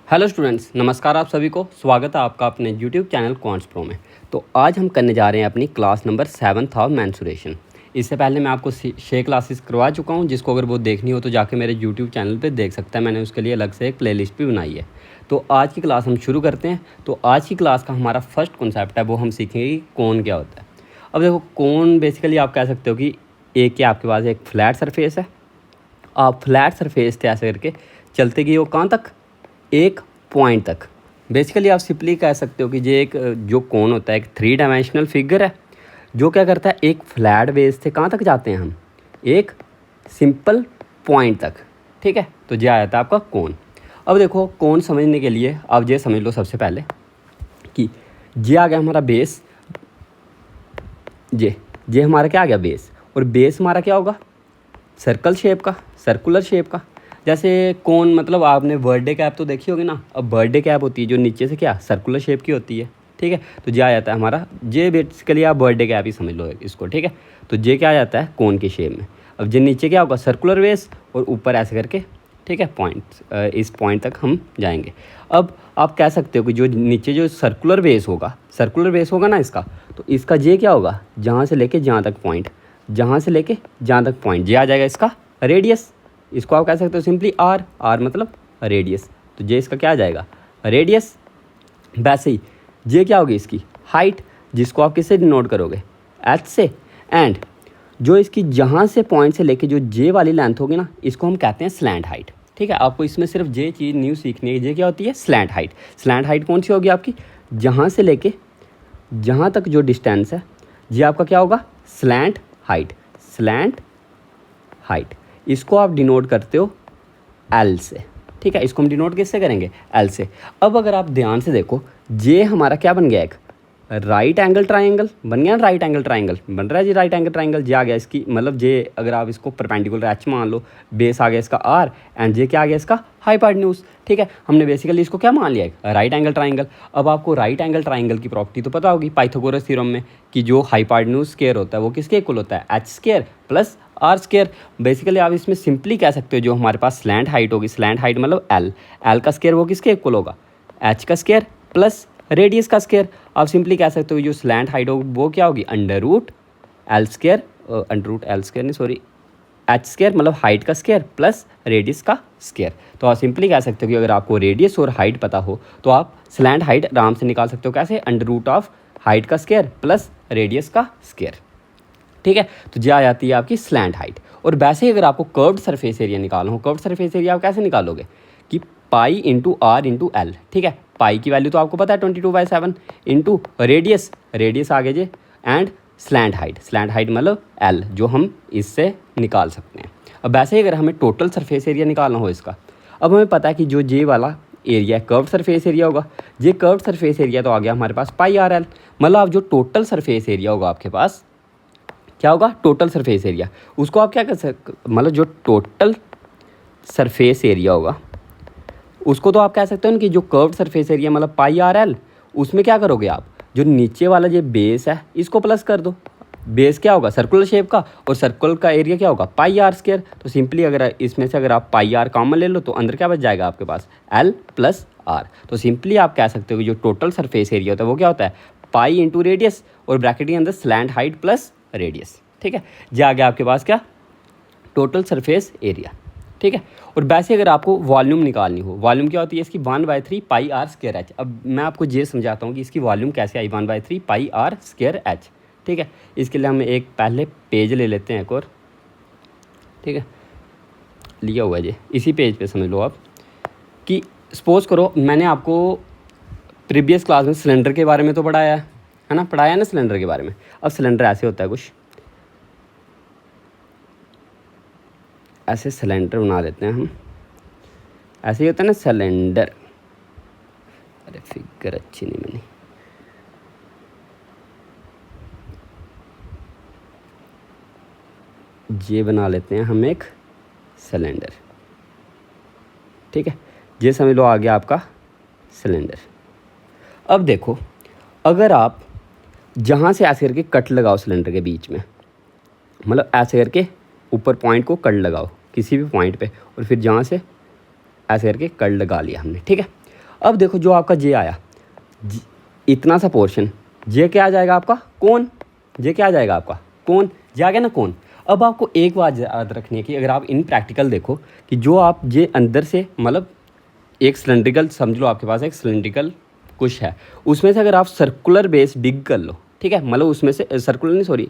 Hello students, नमस्कार। आप सभी को स्वागत है आपका अपने यूट्यूब चैनल क्वांट्स प्रो में। तो आज हम करने जा रहे हैं अपनी class number 7th of mensuration. इससे पहले मैं आपको 6 क्लासेस करवा चुका हूं, जिसको अगर वो देखनी हो तो जाके मेरे यूट्यूब चैनल पे देख सकता है। मैंने उसके लिए अलग से एक प्लेलिस्ट भी बनाई है। तो आज की क्लास हम शुरू करते हैं। तो आज की क्लास का हमारा फर्स्ट कॉन्सेप्ट है, वो हम सीखेंगे कि कोन क्या होता है। अब देखो, कोन बेसिकली आप कह सकते हो कि एक क्या आपके पास एक फ्लैट सरफेस है। आप फ्लैट सरफेस से ऐसे करके चलते गए हो कहाँ तक, एक पॉइंट तक। बेसिकली आप सिंपली कह सकते हो कि ये एक जो कोन होता है एक 3 डायमेंशनल फिगर है, जो क्या करता है एक फ्लैट बेस से कहाँ तक जाते हैं हम, एक सिंपल पॉइंट तक। ठीक है, तो ये आ जाता है आपका कोन। अब देखो, कोन समझने के लिए आप ये समझ लो सबसे पहले कि ये आ गया हमारा बेस। ये हमारा क्या आ गया, बेस। और बेस हमारा क्या होगा, सर्कल शेप का, सर्कुलर शेप का। जैसे कोन मतलब आपने बर्थडे कैप तो देखी होगी ना। अब बर्थडे कैप होती है जो नीचे से क्या सर्कुलर शेप की होती है। ठीक है, तो ये आ जाता है हमारा, ये बेसिकली आप बर्थडे कैप ही समझ लो इसको। ठीक है, तो ये क्या आ जाता है कोन की शेप में। अब ये नीचे क्या होगा, सर्कुलर बेस, और ऊपर ऐसे करके, ठीक है, पॉइंट, इस पॉइंट तक हम जाएंगे। अब आप कह सकते हो कि जो नीचे जो सर्कुलर बेस होगा ना इसका, तो इसका ये क्या होगा, जहाँ से लेके जहाँ तक पॉइंट, जहाँ से लेके जहाँ तक पॉइंट, ये आ जाएगा इसका रेडियस। इसको आप कह सकते हो सिंपली आर मतलब रेडियस। तो ये इसका क्या आ जाएगा, रेडियस। वैसे ही ये क्या होगी इसकी हाइट, जिसको आप किससे डिनोट करोगे, एच से। एंड जो इसकी जहाँ से पॉइंट से लेके जो जे वाली लेंथ होगी ना, इसको हम कहते हैं स्लैंट हाइट। ठीक है, आपको इसमें सिर्फ जे चीज़ न्यू सीखनी है। ये क्या होती है, स्लैंट हाइट। स्लैंट हाइट कौन सी होगी आपकी, जहाँ से लेके जहाँ तक जो डिस्टेंस है, ये आपका क्या होगा, स्लैंट हाइट। स्लैंट हाइट इसको आप डिनोट करते हो एल से। ठीक है, इसको हम डिनोट किससे करेंगे, एल से। अब अगर आप ध्यान से देखो, ये हमारा क्या बन गया, एक राइट एंगल ट्राइंगल बन गया ना। राइट एंगल ट्राइंगल बन रहा है जी, राइट एंगल ट्राइंगल। जे आ गया इसकी मतलब जे, अगर आप इसको परपेंडिकुलर एच मान लो, बेस आ गया इसका आर, एंड जे क्या आ गया इसका हाइपोटेन्यूज। ठीक है, हमने बेसिकली इसको क्या मान लिया, राइट एंगल ट्राइंगल। अब आपको राइट एंगल ट्राइंगल की प्रॉपर्टी तो पता होगी पाइथागोरस थ्योरम में, कि जो हाइपोटेन्यूज स्क्वायर होता है वो किसके इक्वल होता है, H square plus R square. Basically आप इसमें सिंपली कह सकते हो, जो हमारे पास स्लैंट हाइट होगी, स्लैंट हाइट मतलब एल का स्क्वायर, वो किसके इक्वल होगा, एच का स्क्वायर प्लस रेडियस का स्क्वायर। आप सिंपली कह सकते हो जो स्लैंट हाइट होगी वो क्या होगी, अंडर रूट एल स्क्वायर नहीं सॉरी, एच स्क्वायर मतलब हाइट का स्क्वायर प्लस रेडियस का स्क्वायर। तो आप सिंपली कह सकते हो कि अगर आपको रेडियस और हाइट पता हो तो आप स्लैंट हाइट आराम से निकाल सकते हो। कैसे, अंडर रूट ऑफ हाइट का स्क्वायर प्लस रेडियस का स्क्वायर। ठीक है, तो ये आ जाती है आपकी स्लैंट हाइट। और वैसे ही अगर आपको कर्व्ड सरफेस एरिया निकालना हो, कर्व्ड सरफेस एरिया आप कैसे निकालोगे, कि pi into R into L. ठीक है, पाई की वैल्यू तो आपको पता है 22/7 इंटू रेडियस आगे जे, एंड स्लैंट हाइट मतलब एल, जो हम इससे निकाल सकते हैं। अब वैसे ही अगर हमें टोटल सरफेस एरिया निकालना हो इसका, अब हमें पता है कि जो जे वाला एरिया कर्व्ड सरफेस एरिया होगा, ये कर्व्ड सरफेस एरिया तो आ गया हमारे पास पाई आर एल। मतलब अब जो टोटल सरफेस एरिया होगा आपके पास क्या होगा, टोटल सरफेस एरिया। उसको आप क्या कर सकते, मतलब जो टोटल सरफेस एरिया होगा उसको तो आप कह सकते हो ना कि जो कर्व्ड सरफेस एरिया मतलब पाई आर एल, उसमें क्या करोगे आप, जो नीचे वाला जो बेस है इसको प्लस कर दो। बेस क्या होगा, सर्कुलर शेप का, और सर्कल का एरिया क्या होगा, पाई आर स्क्वायर। तो सिंपली अगर इसमें से अगर आप पाई आर कॉमन ले लो तो अंदर क्या बच जाएगा आपके पास, एल प्लस आर। तो सिंपली आप कह सकते हो कि जो टोटल सरफेस एरिया होता है वो क्या होता है, पाई इंटू रेडियस, और ब्रैकेट के अंदर स्लैंट हाइट प्लस रेडियस। ठीक है, ये आ गया आपके पास क्या, टोटल सरफेस एरिया। ठीक है, और वैसे अगर आपको वॉल्यूम निकालनी हो, वॉल्यूम क्या होती है इसकी, 1/3 पाई आर स्क्वायर एच। अब मैं आपको ये समझाता हूँ कि इसकी वॉल्यूम कैसे आई, 1/3 पाई आर स्क्वायर एच। ठीक है, इसके लिए हम एक पहले पेज ले लेते हैं एक और। ठीक है, लिया हुआ है ये, इसी पेज पे समझ लो आप कि सपोज करो मैंने आपको प्रीवियस क्लास में सिलेंडर के बारे में तो पढ़ाया है ना, पढ़ाया ना सिलेंडर के बारे में। अब सिलेंडर ऐसे होता है कुछ ऐसे, सिलेंडर बना लेते हैं हम, ऐसे ही होता है ना सिलेंडर। अरे फिगर अच्छी नहीं बनी, ये बना लेते हैं हम एक सिलेंडर। ठीक है, ये समझ लो आ गया आपका सिलेंडर। अब देखो, अगर आप जहाँ से ऐसे करके कट लगाओ सिलेंडर के बीच में, मतलब ऐसे करके ऊपर पॉइंट को कट लगाओ किसी भी पॉइंट पे, और फिर जहाँ से ऐसे करके कट लगा लिया हमने। ठीक है, अब देखो जो आपका जे आया, इतना सा पोर्शन, जे क्या आ जाएगा आपका कोन, जे क्या आ जाएगा आपका कोन, जे आ गया ना कोन। अब आपको एक बात याद रखनी है कि अगर आप इन प्रैक्टिकल देखो कि जो आप जे अंदर से मतलब एक सिलेंड्रिकल समझ लो, आपके पास एक सिलेंड्रिकल कुछ है, उसमें से अगर आप सर्कुलर बेस डिग कर लो, ठीक है, मतलब उसमें से सर्कुलर नहीं सॉरी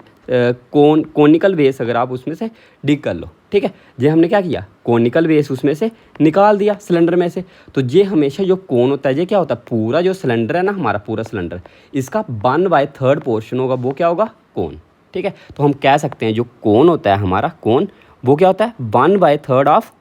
कोनिकल बेस अगर आप उसमें से डिग कर लो, ठीक है, ये हमने क्या किया, कोनिकल बेस उसमें से निकाल दिया सिलेंडर में से। तो ये हमेशा जो कोन होता है, ये क्या होता है, पूरा जो सिलेंडर है ना हमारा पूरा सिलेंडर, इसका 1/3 पोर्शन होगा, वो क्या होगा, कोन, ठीक है। तो हम कह सकते हैं जो कोन होता है हमारा कोन, वो क्या होता है 1/3 ऑफ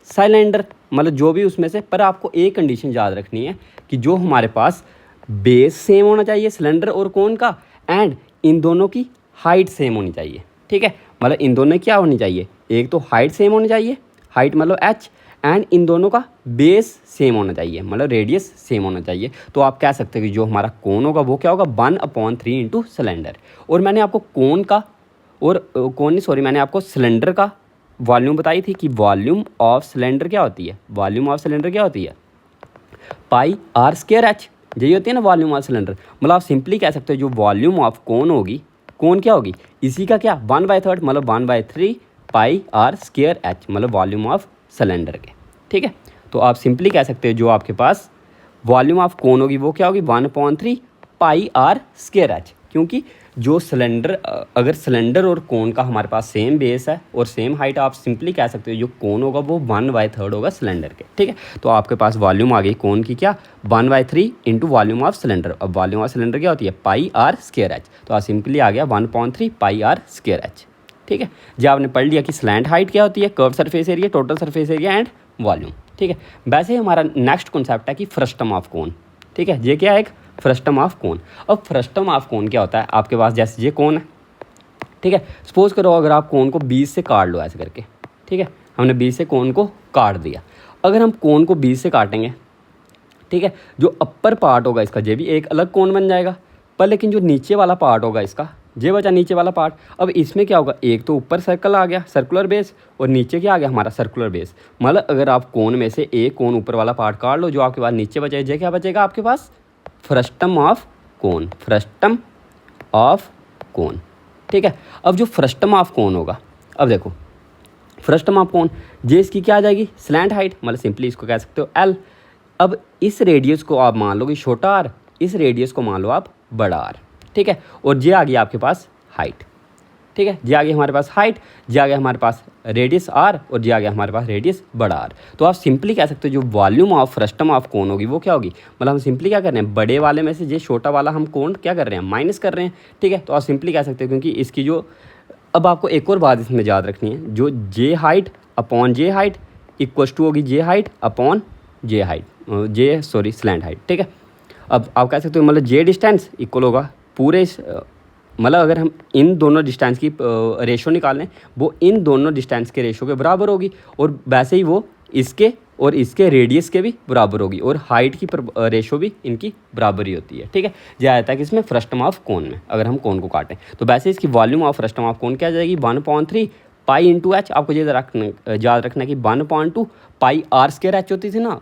सिलेंडर, मतलब जो भी उसमें से। पर आपको एक कंडीशन याद रखनी है कि जो हमारे पास बेस सेम होना चाहिए सिलेंडर और कोन का, एंड इन दोनों की हाइट सेम होनी चाहिए, ठीक है, मतलब इन दोनों क्या होनी चाहिए, एक तो हाइट सेम होनी चाहिए, हाइट मतलब h, एंड इन दोनों का बेस सेम होना चाहिए, मतलब रेडियस सेम होना चाहिए। तो आप कह सकते हैं कि जो हमारा कोन होगा वो क्या होगा 1/3 इंटू सिलेंडर। और मैंने आपको कोन का और कोन नहीं सॉरी मैंने आपको सिलेंडर का वॉल्यूम बताई थी कि वॉल्यूम ऑफ सिलेंडर क्या होती है, वॉल्यूम ऑफ सिलेंडर क्या होती है, πr²h, यही होती है ना वॉल्यूम ऑफ सिलेंडर। मतलब आप सिंपली कह सकते हो जो वॉल्यूम ऑफ कोन होगी, कोन क्या होगी, इसी का क्या 1/3 मतलब 1/3 πr²h, मतलब वॉल्यूम ऑफ सिलेंडर के, ठीक है। तो आप सिंपली कह सकते हो जो आपके पास वॉल्यूम ऑफ कोन होगी वो क्या होगी 1/3 πr²h, क्योंकि जो सिलेंडर अगर सिलेंडर और कोन का हमारे पास सेम बेस है और सेम हाइट, आप सिंपली कह सकते हो जो कोन होगा वो 1/3 होगा सिलेंडर के, ठीक है। तो आपके पास वॉल्यूम आ गई कोन की क्या 1/3 इंटू वॉल्यूम ऑफ सिलेंडर। अब वॉल्यूम ऑफ सिलेंडर क्या होती है πr²h, तो आप सिंपली आ गया 1/3 πr²h, ठीक है। जब आपने पढ़ लिया कि स्लैंट हाइट क्या होती है, curve surface area, total surface area and volume, ठीक है। वैसे ही हमारा नेक्स्ट कॉन्सेप्ट है कि फ्रस्टम ऑफ कोन, ठीक है, ये क्या है एक फ्रस्टम ऑफ कोन। अब फ्रस्टम ऑफ कोन क्या होता है, आपके पास जैसे ये कोन है, ठीक है, सपोज करो अगर आप कोन को 20 से काट लो ऐसे करके, ठीक है, हमने 20 से कोन को काट दिया। अगर हम कोन को 20 से काटेंगे, ठीक है, जो अपर पार्ट होगा इसका ये भी एक अलग कोन बन जाएगा, पर लेकिन जो नीचे वाला पार्ट होगा इसका, ये बचा नीचे वाला पार्ट। अब इसमें क्या होगा, एक तो ऊपर सर्कल आ गया सर्कुलर बेस, और नीचे क्या आ गया हमारा सर्कुलर बेस। मतलब अगर आप कोन में से एक कोन ऊपर वाला पार्ट काट लो, जो आपके पास नीचे बचा है, क्या बचेगा आपके पास frustum of cone, frustum of cone, ठीक है। अब जो फ्रस्टम ऑफ कोन होगा, अब देखो फ्रस्टम ऑफ कोन, ये इसकी क्या आ जाएगी स्लैंट हाइट, मतलब सिंपली इसको कह सकते हो L। अब इस रेडियस को आप मान लो कि छोटा r, इस रेडियस को मान लो आप बड़ा R, ठीक है। और ये आ गया आपके पास हाइट, ठीक है, ये आ गया हमारे पास हाइट, ये आ गया हमारे पास रेडियस R, और ये आ गया हमारे पास रेडियस बड़ा R। तो आप सिंपली कह सकते हो जो वॉल्यूम ऑफ फ्रस्टम ऑफ कोन होगी वो क्या होगी, मतलब हम सिंपली क्या कर रहे हैं, बड़े वाले में से ये छोटा वाला हम कोन क्या कर रहे हैं, माइनस कर रहे हैं, ठीक है। तो आप सिंपली कह सकते हो क्योंकि इसकी जो, अब आपको एक और बात इसमें याद रखनी है, जो जे हाइट अपॉन जे हाइट इक्वस टू होगी जे हाइट अपॉन जे हाइट, जे सॉरी स्लैंट हाइट, ठीक है। अब आप कह सकते हो मतलब जे डिस्टेंस इक्वल होगा पूरे मतलब अगर हम इन दोनों डिस्टेंस की रेशो निकालें, वो इन दोनों डिस्टेंस के रेशो के बराबर होगी, और वैसे ही वो इसके और इसके रेडियस के भी बराबर होगी, और हाइट की रेशो भी इनकी बराबर ही होती है, ठीक है। यह आता है कि इसमें फ्रस्टम ऑफ कोन में अगर हम कोन को काटें, तो वैसे इसकी वॉल्यूम ऑफ फ्रस्टम ऑफ कोन क्या आ जाएगी 1/3 पाई इंटू एच। आपको ये याद रखना है कि 1/2 πr²h होती थी ना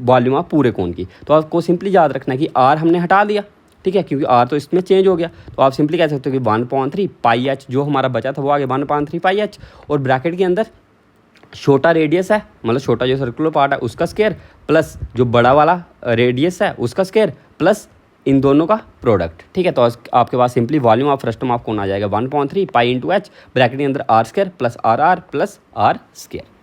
वॉल्यूम ऑफ पूरे कोन की। तो आपको सिंपली याद रखना है कि r हमने हटा दिया, ठीक है, क्योंकि r तो इसमें चेंज हो गया। तो आप सिंपली कह सकते हो कि 1/3 πh जो हमारा बचा था वो आ गया 1/3 πh, और ब्रैकेट के अंदर छोटा रेडियस है, मतलब छोटा जो सर्कुलर पार्ट है उसका स्क्वायर, प्लस जो बड़ा वाला रेडियस है उसका स्क्वायर, प्लस इन दोनों का प्रोडक्ट, ठीक है। तो आपके पास simply volume of frustum of cone आ जाएगा 1/3 पाई इंटू एच, ब्रैकेट के अंदर r² plus r plus r²,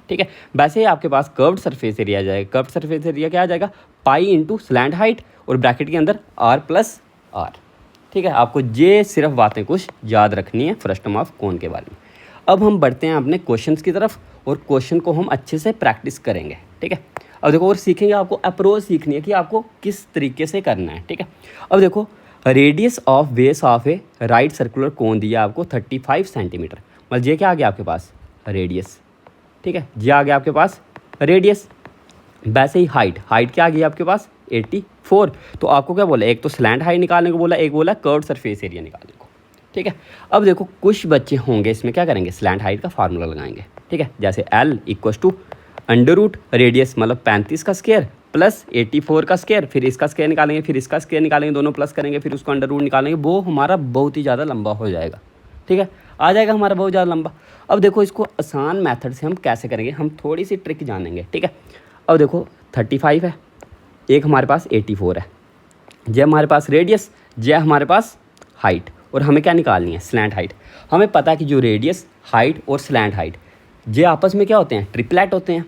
ठीक है। वैसे ही आपके पास कर्व्ड सरफेस एरिया आ जाएगा, कर्व्ड सरफेस एरिया क्या आ जाएगा पाई इंटू स्लैंट हाइट, और ब्रैकेट के अंदर r प्लस r, ठीक है। आपको ये सिर्फ बातें कुछ याद रखनी है फ्रस्टम ऑफ कोन के बारे में। अब हम बढ़ते हैं अपने क्वेश्चंस की तरफ, और क्वेश्चन को हम अच्छे से प्रैक्टिस करेंगे, ठीक है। अब देखो और सीखेंगे, आपको अप्रोच सीखनी है कि आपको किस तरीके से करना है, ठीक है। अब देखो radius of base of a right circular कोन दिया आपको 35 सेंटीमीटर, मतलब ये क्या आ गया आपके पास रेडियस, ठीक है, ये आ गया आपके पास रेडियस। वैसे ही हाइट क्या आ गई आपके पास 84। तो आपको क्या बोला, एक तो स्लैंट हाइट निकालने को बोला, एक बोला कर्व्ड सरफेस एरिया निकालने को, ठीक है। अब देखो कुछ बच्चे होंगे इसमें क्या करेंगे, स्लैंट हाइट का फार्मूला लगाएंगे, ठीक है, जैसे L = अंडर रूट रेडियस मतलब 35 का स्क्वायर प्लस 84 का स्क्वायर, फिर इसका स्क्वायर निकालेंगे, फिर इसका स्क्वायर निकालेंगे, दोनों प्लस करेंगे, फिर उसको अंडर रूट निकालेंगे, वो हमारा बहुत ही ज़्यादा लंबा हो जाएगा। ठीक है, आ जाएगा हमारा बहुत ज़्यादा लंबा। अब देखो इसको आसान मेथड से हम कैसे करेंगे, हम थोड़ी सी ट्रिक जानेंगे। ठीक है, अब देखो 35 है, एक हमारे पास 84 है, ये हमारे पास रेडियस, ये हमारे पास हाइट, और हमें क्या निकालनी है, स्लैंट हाइट। हमें पता है कि जो रेडियस, हाइट और स्लैंट हाइट ये आपस में क्या होते हैं, ट्रिपलेट होते हैं।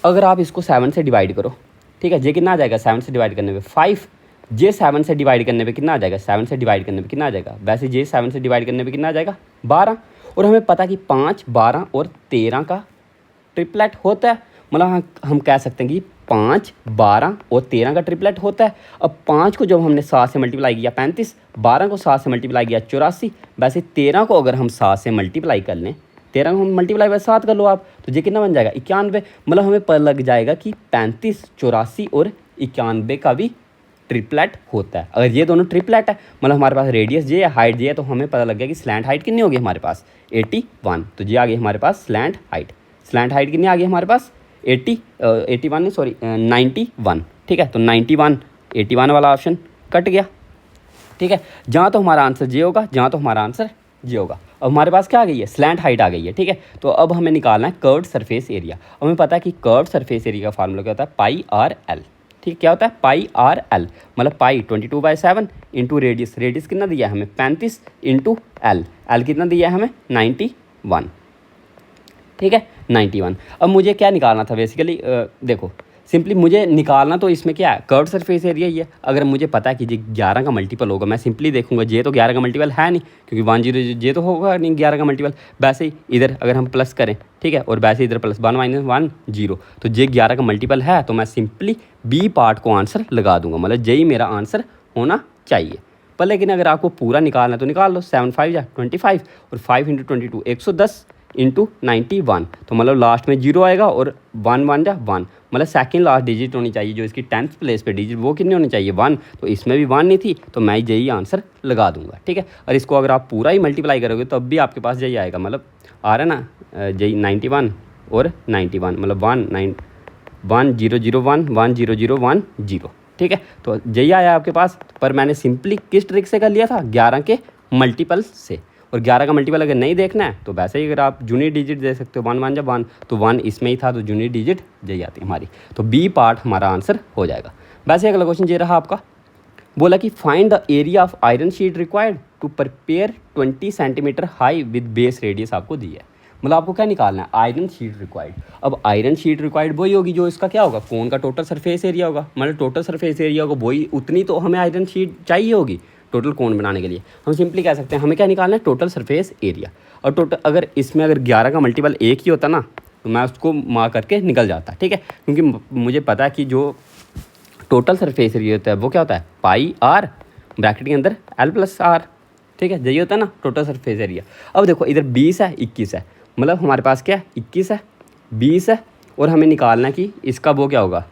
अगर आप इसको 7 से डिवाइड करो, ठीक है, ये कितना आ जाएगा, 7 से डिवाइड करने पे 5, ये 7 से डिवाइड करने पे कितना आ जाएगा, 7 से डिवाइड करने पे कितना आ जाएगा, वैसे ये 7 से डिवाइड करने पे कितना आ जाएगा, 12। और हमें पता कि 5, 12 और 13 का ट्रिपलेट होता है, मतलब हम कह सकते हैं कि 5, 12 और 13 का ट्रिपलेट होता है। अब 5 को जब हमने 7 से मल्टीप्लाई किया 35, 12 को 7 से मल्टीप्लाई किया 84, वैसे 13 को अगर हम 7 से मल्टीप्लाई कर लें, 13 को हम मल्टीप्लाई बाय 7 कर लो आप, तो ये कितना बन जाएगा, 91। मतलब हमें पता लग जाएगा कि 35, 84 और 91 का भी ट्रिपलेट होता है। अगर ये दोनों ट्रिपलेट है, मतलब हमारे पास रेडियस जे है, हाइट जे है, तो हमें पता लग गया कि स्लैंट हाइट कितनी होगी हमारे पास, 81। तो ये आ गई हमारे पास स्लैंट हाइट। स्लैंट हाइट कितनी आ गई हमारे पास, 81 नहीं सॉरी 91। ठीक है, तो 91, 81 वाला ऑप्शन कट गया। ठीक है, जहाँ तो हमारा आंसर जे होगा, जहाँ तो हमारा आंसर जे होगा। अब हमारे पास क्या आ गई है, स्लैंट हाइट आ गई है। ठीक है, तो अब हमें निकालना है कर्व्ड सरफेस एरिया। हमें पता है कि कर्व्ड सरफेस एरिया का फार्मूला क्या होता है, पाई आर एल। ठीक, क्या होता है, पाई आर एल, मतलब पाई 22/7 इंटू रेडियस, रेडियस कितना दिया है हमें 35, इंटू एल, एल कितना दिया है हमें 91। ठीक है, 91। अब मुझे क्या निकालना था बेसिकली, देखो सिंपली मुझे निकालना तो इसमें क्या है, कर्व्ड सरफेस एरिया ही है। अगर मुझे पता है कि ये 11 का मल्टीपल होगा, मैं सिंपली देखूंगा, ये तो 11 का मल्टीपल है नहीं, क्योंकि 10 ये तो होगा नहीं 11 का मल्टीपल। वैसे ही इधर अगर हम प्लस करें, ठीक है, और वैसे इधर प्लस 1 - 1 0, तो ये 11 का मल्टीपल है, तो मैं सिंपली बी पार्ट को आंसर लगा दूंगा, मतलब यही मेरा आंसर होना चाहिए। पर लेकिन अगर आपको पूरा निकालना है तो निकाल लो, 7 5 या 25 और 5 × 22 110 इंटू 91, तो मतलब लास्ट में 0 आएगा और 1 1 जा 1, मतलब सेकंड लास्ट डिजिट होनी चाहिए जो इसकी 10th प्लेस पे डिजिट, वो कितनी होनी चाहिए 1, तो इसमें भी 1 नहीं थी, तो मैं यही आंसर लगा दूंगा। ठीक है, और इसको अगर आप पूरा ही मल्टीप्लाई करोगे तब भी आपके पास यही आएगा, मतलब आ रहा है ना यही 91 और 91, मतलब 1 0 0 1 1 0 0 1 0। ठीक है, तो यही आया आपके पास। पर मैंने सिंपली किस ट्रिक से कर लिया था, 11 के मल्टीपल से। और 11 का मल्टीपल अगर नहीं देखना है तो वैसे ही अगर आप जूनियर डिजिट दे सकते हो, 1 1 जब 1, तो 1 इसमें ही था, तो जूनियर डिजिट यही आती है हमारी, तो बी पार्ट हमारा आंसर हो जाएगा। वैसे अगला क्वेश्चन ये रहा आपका, बोला कि find the area of iron sheet required to prepare 20 centimetre high with base radius आपको दी है। मतलब आपको क्या निकालना है, आयरन शीट रिक्वायर्ड। अब आयरन शीट रिक्वायर्ड वही होगी जो इसका क्या होगा, कोन का टोटल सरफेस एरिया होगा, मतलब टोटल सरफेस एरिया होगा वही, उतनी तो हमें आयरन शीट चाहिए होगी टोटल कोन बनाने के लिए। हम सिंपली कह सकते हैं हमें क्या निकालना है, टोटल सरफेस एरिया। और टोटल अगर इसमें अगर 11 का मल्टीपल एक ही होता ना, तो मैं उसको मार्क करके निकल जाता। ठीक है, क्योंकि मुझे पता है कि जो टोटल सरफेस एरिया होता है वो क्या होता है, पाई आर ब्रैकेट के अंदर एल प्लस आर। ठीक है, यही होता है ना टोटल सरफेस एरिया। अब देखो इधर 20 है 21 है, मतलब हमारे पास क्या है 21 है 20 है, और हमें निकालना है कि इसका वो क्या होगा,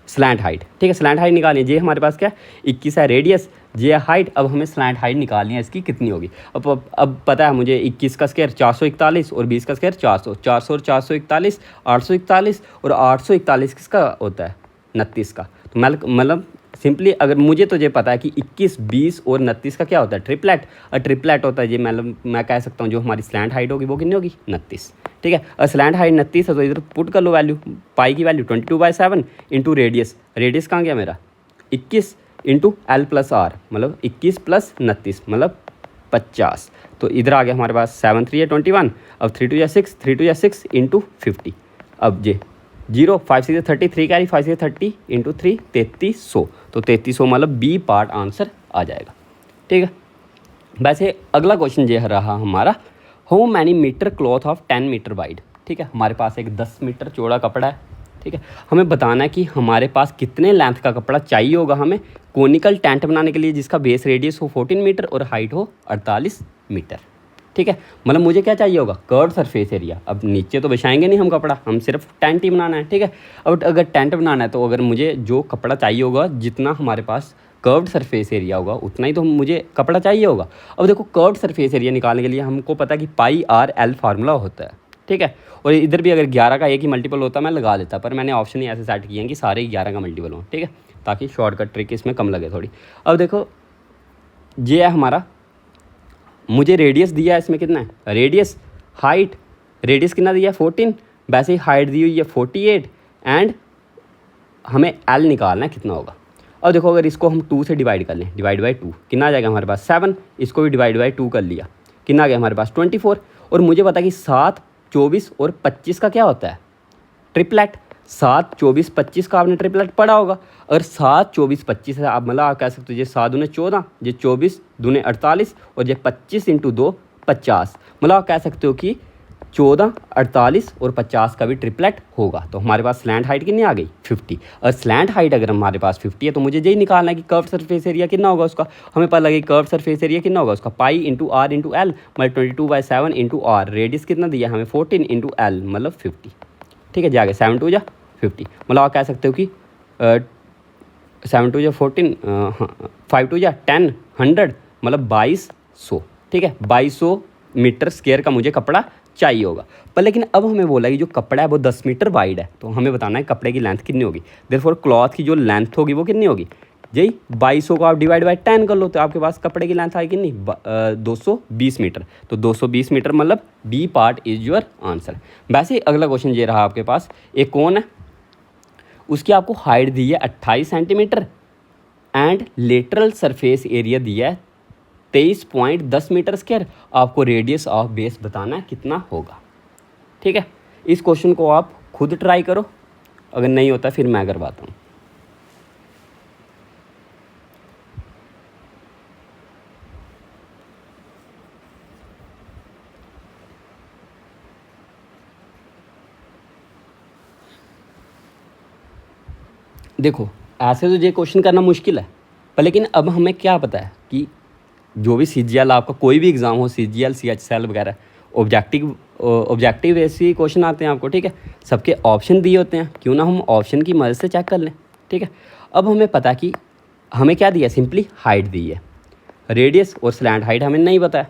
स्लैंट हाइट। ठीक है, स्लैंट हाइट निकालनी है, ये हमारे पास क्या है 21 है रेडियस, ये हाइट। अब हमें स्लैंट हाइट निकालनी है इसकी कितनी होगी। अब पता है मुझे 21 का स्क्वायर 441 और 20 का स्क्वायर 400, 400 और 441 841, और 841 किसका होता है 29 का। तो मतलब सिंपली अगर मुझे तो ये पता है कि 21 20 और 29 का क्या होता है, ट्रिपलेट। और ट्रिपलेट होता है ये, मतलब मैं कह सकता हूँ जो हमारी स्लैंट हाइट होगी वो कितनी होगी 29। ठीक है, और स्लैंट हाइट 29 है, तो इधर पुट कर लो वैल्यू, पाई की वैल्यू 22/7 इंटू रेडियस, रेडियस कहाँ गया मेरा 21 इंटू एल प्लस आर, मतलब 21 + 29 मतलब 50। तो इधर आ गया हमारे पास 7 3 21, अब 3 2 6, 3 2 6 इंटू 50। अब ये 0 5 6 33 कैरी 5 6 30 इंटू 3 3300, तो 3300 मतलब बी पार्ट आंसर आ जाएगा। ठीक है, वैसे अगला क्वेश्चन ये रहा हमारा, how many metre cloth of 10 metre wide. ठीक है, हमारे पास एक 10 मीटर चौड़ा कपड़ा है। ठीक है, हमें बताना है कि हमारे पास कितने लेंथ का कपड़ा चाहिए होगा हमें कोनिकल टेंट बनाने के लिए, जिसका बेस रेडियस हो 14 मीटर और हाइट हो 48 मीटर। ठीक है, मतलब मुझे क्या चाहिए होगा, कर्व्ड सरफेस एरिया। अब नीचे तो बिछाएंगे नहीं हम कपड़ा, हम सिर्फ टेंट ही बनाना है। ठीक है, अब अगर टेंट बनाना है तो अगर मुझे जो कपड़ा चाहिए होगा, जितना हमारे पास कर्व्ड सरफेस एरिया होगा उतना ही तो मुझे कपड़ा चाहिए होगा। अब देखो कर्व्ड सरफेस एरिया निकालने के लिए हमको पता है कि पाई आर एल फार्मूला होता है। ठीक है। और इधर भी अगर 11 का एक ही मल्टीपल होता मैं लगा देता, पर मैंने ऑप्शन ही ऐसे सेट किए हैं कि सारे ही 11 का मल्टीपल हों, ठीक है, ताकि शॉर्टकट ट्रिक इसमें कम लगे थोड़ी। अब देखो ये है हमारा, मुझे रेडियस दिया है इसमें कितना है, रेडियस हाइट, रेडियस कितना दिया है 14, वैसे ही हाइट दी हुई है 48 एंड हमें एल निकालना है कितना होगा। अब देखो अगर इसको हम 2 से डिवाइड कर लें, डिवाइड बाई 2 कितना आ जाएगा हमारे पास 7, इसको भी डिवाइड बाई 2 कर लिया, कितना आ गया हमारे पास 24। और मुझे पता कि 7, 24 और 25 का क्या होता है, ट्रिपलेट। 7, 24, 25 का आपने ट्रिपलेट पढ़ा होगा। अगर 7, 24, 25 है, आप मतलब आप कह सकते हो ये 7 दूने 14, ये 24 दूने 48 और ये 25 इंटू 2 50, मतलब आप कह सकते हो कि 14, 48 और 50 का भी ट्रिपलेट होगा। तो हमारे पास स्लैंट हाइट कितनी आ गई 50। और स्लैंट हाइट अगर हमारे पास 50 है तो मुझे यही निकालना है कि कर्व सरफेस एरिया कितना होगा उसका। हमें पता लगे कर्व सरफेस एरिया कितना होगा उसका, pi into R into L, मतलब 22/7 इंटू आर, रेडियस कितना दिया हमें 14 इंटू एल मतलब 50, ठीक है। जाके 7 2 जा 50, मतलब आप कह सकते हो कि 7 2 जा 14, 5 2 जा 10, 100 मतलब 2200, ठीक है। 2200 मीटर स्क्वायर का मुझे कपड़ा चाहिए होगा। पर लेकिन अब हमें बोला कि जो कपड़ा है वो 10 मीटर वाइड है, तो हमें बताना है कपड़े की लेंथ कितनी होगी। देयरफॉर क्लॉथ की जो लेंथ होगी वो कितनी होगी, यही 2200 को आप डिवाइड बाई 10 कर लो तो आपके पास कपड़े की लेंथ आएगी कितनी 220 मीटर। तो 220 मीटर मतलब B part is your answer. वैसे अगला क्वेश्चन ये रहा आपके पास, एक कौन है उसकी आपको हाइट दी है 28 centimetre and lateral surface area दिया है 23.10 मीटर स्क्वायर, आपको रेडियस ऑफ बेस बताना है कितना होगा, ठीक है। इस क्वेश्चन को आप खुद ट्राई करो, अगर नहीं होता फिर मैं करवाता हूँ। देखो ऐसे तो ये क्वेश्चन करना मुश्किल है, पर लेकिन अब हमें क्या पता है कि जो भी CGL आपका कोई भी एग्ज़ाम हो, CGL CHSL वगैरह, ऑब्जेक्टिव ऐसे क्वेश्चन आते हैं आपको, ठीक है। सबके ऑप्शन दिए होते हैं, क्यों ना हम ऑप्शन की मदद से चेक कर लें, ठीक है। अब हमें पता कि हमें क्या दिया, सिंपली हाइट दी है, रेडियस और स्लैंट हाइट हमें नहीं पता है,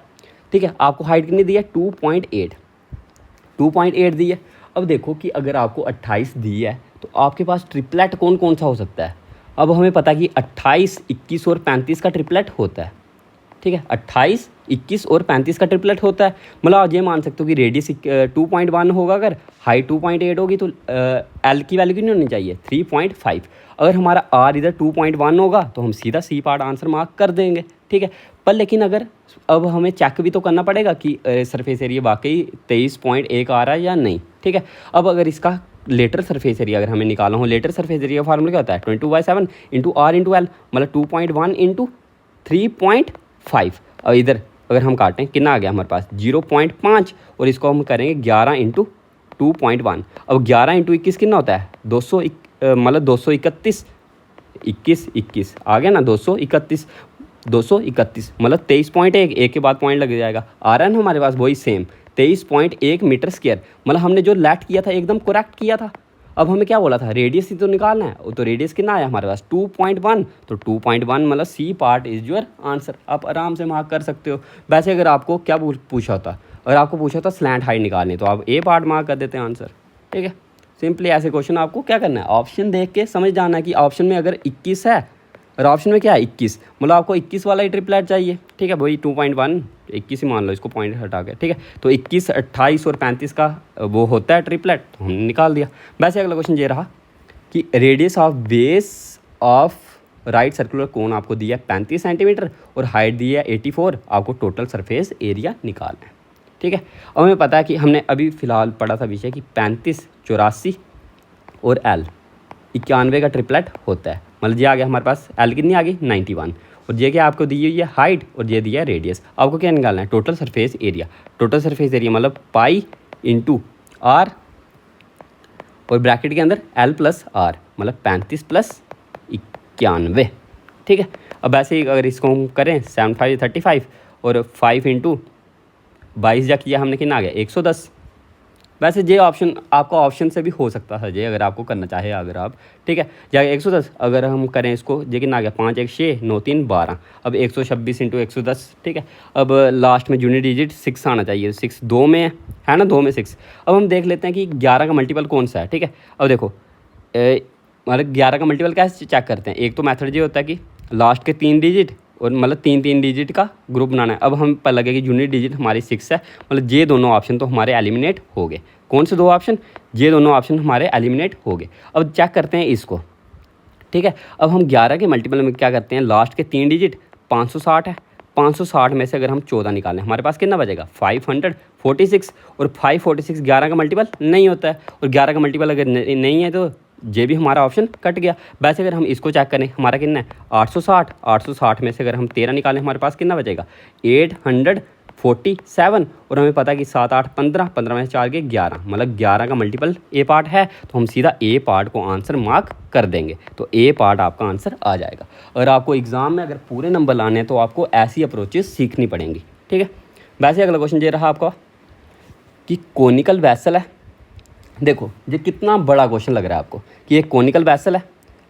ठीक है। आपको हाइट कितनी दी है 2.8 दी है। अब देखो कि अगर आपको 28 दी है तो आपके पास ट्रिपलेट कौन कौन सा हो सकता है। अब हमें पता है कि 28, 21 और 35 का ट्रिपलेट होता है, ठीक है। 28, 21 और 35 का ट्रिपलेट होता है, मतलब आप ये मान सकते हो कि रेडियस 2.1 होगा, अगर हाइट 2.8 होगी तो एल की वैल्यू कितनी होनी चाहिए 3.5। अगर हमारा आर इधर 2.1 होगा तो हम सीधा सी पार्ट आंसर मार्क कर देंगे, ठीक है। पर लेकिन अगर अब हमें चेक भी तो करना पड़ेगा कि सरफेस एरिया वाकई 23.1 आ रहा है या नहीं, ठीक है। अब अगर इसका लेटर सरफेस एरिया अगर हमें निकालना हो, लेटर सरफेस एरिया फार्मूला क्या होता है 22/7 इंटू आर इंटू एल, मतलब 2.1 इंटू 3.5। और इधर अगर हम काटें कितना आ गया हमारे पास 0.5, और इसको हम करेंगे 11 इंटू 2.1। अब 11 इंटू 21 कितना होता है 200, मतलब 231, 21 आ गया ना 231 मतलब 23.1, एक के बाद पॉइंट लग जाएगा, आ रहा है ना हमारे पास वही सेम 23.1 मीटर स्क्वायर, मतलब हमने जो लेट किया था एकदम करेक्ट किया था। अब हमें क्या बोला था रेडियस ही तो निकालना है, तो रेडियस कितना आया हमारे पास 2.1, तो 2.1 मतलब C part is your answer. आप आराम से मार्क कर सकते हो। वैसे अगर आपको क्या पूछा होता, अगर आपको पूछा था स्लैंट हाइट निकालनी तो आप ए पार्ट मार्क कर देते हैं आंसर, ठीक है। सिंपली ऐसे क्वेश्चन आपको क्या करना है, ऑप्शन देख के समझ जाना है कि ऑप्शन में अगर 21 है और ऑप्शन में क्या है 21, मतलब आपको 21 वाला ही ट्रिपलेट चाहिए, ठीक है। वही 2.1 21 ही मान लो, इसको पॉइंट हटा के, ठीक है। तो 21, 28 और 35 का वो होता है ट्रिपलेट, तो हमने निकाल दिया। वैसे अगला क्वेश्चन ये रहा कि radius of base of right circular कोन आपको दिया है 35 सेंटीमीटर और हाइट दी है 84, आपको टोटल सरफेस एरिया निकालना है, ठीक है। अब हमें पता है कि हमने अभी फ़िलहाल पढ़ा था विषय कि 35, 84 और एल 91 का ट्रिपलेट होता है, मतलब ये आ गया हमारे पास एल कितनी आ गई 91, और ये क्या आपको दी हुई है हाइट और ये दिया है रेडियस। आपको क्या निकालना है total surface area. Total surface area मतलब पाई इंटू आर और ब्रैकेट के अंदर एल प्लस आर, मतलब 35 प्लस 91, ठीक है। अब ऐसे ही अगर इसको हम करें 7 5 35 और 5 इंटू 22 जा किया हमने कितना आ गया 110, वैसे ये ऑप्शन आपका ऑप्शन से भी हो सकता है ये, अगर आपको करना चाहे अगर आप, ठीक है। या 110 अगर हम करें इसको, ये कितना आ गया 5 1 6 9 3 12, अब 126 इंटू 110, ठीक है। अब लास्ट में यूनिट डिजिट 6 आना चाहिए, 6 2 में है ना, 2 में 6। अब हम देख लेते हैं कि 11 का मल्टीपल कौन सा है, ठीक है। अब देखो मतलब 11 का मल्टीपल कैसे चेक करते हैं, एक तो मेथड ये होता है कि लास्ट के 3 डिजिट और मतलब 3 डिजिट का ग्रुप बनाना है। अब हम पर लगे कि यूनिट डिजिट हमारी 6 है, मतलब ये दोनों ऑप्शन तो हमारे एलिमिनेट हो गए। कौन से 2 ऑप्शन, ये दोनों ऑप्शन हमारे एलिमिनेट हो गए। अब चेक करते हैं इसको, ठीक है। अब हम 11 के मल्टीपल में क्या करते हैं, लास्ट के 3 डिजिट 560 है, 560 में से अगर हम 14 निकालें हमारे पास कितना बचेगा 546, और 546 11 का मल्टीपल नहीं होता है, और 11 का मल्टीपल अगर नहीं है तो ये भी हमारा ऑप्शन कट गया। वैसे अगर हम इसको चेक करें हमारा कितना है 860 में से अगर हम 13 निकालें हमारे पास कितना बचेगा 847, और हमें पता है कि 7 8 15, 15 में से 4 के 11, मतलब 11 का मल्टीपल ए पार्ट है, तो हम सीधा ए पार्ट को आंसर मार्क कर देंगे, तो ए पार्ट आपका आंसर आ जाएगा। अगर आपको एग्ज़ाम में अगर पूरे नंबर लाने हैं तो आपको ऐसी अप्रोचेस सीखनी पड़ेंगी, ठीक है। वैसे अगला क्वेश्चन ये रहा आपका कि कोनिकल वैसल है। देखो ये कितना बड़ा क्वेश्चन लग रहा है आपको कि एक कोनिकल वैसल है,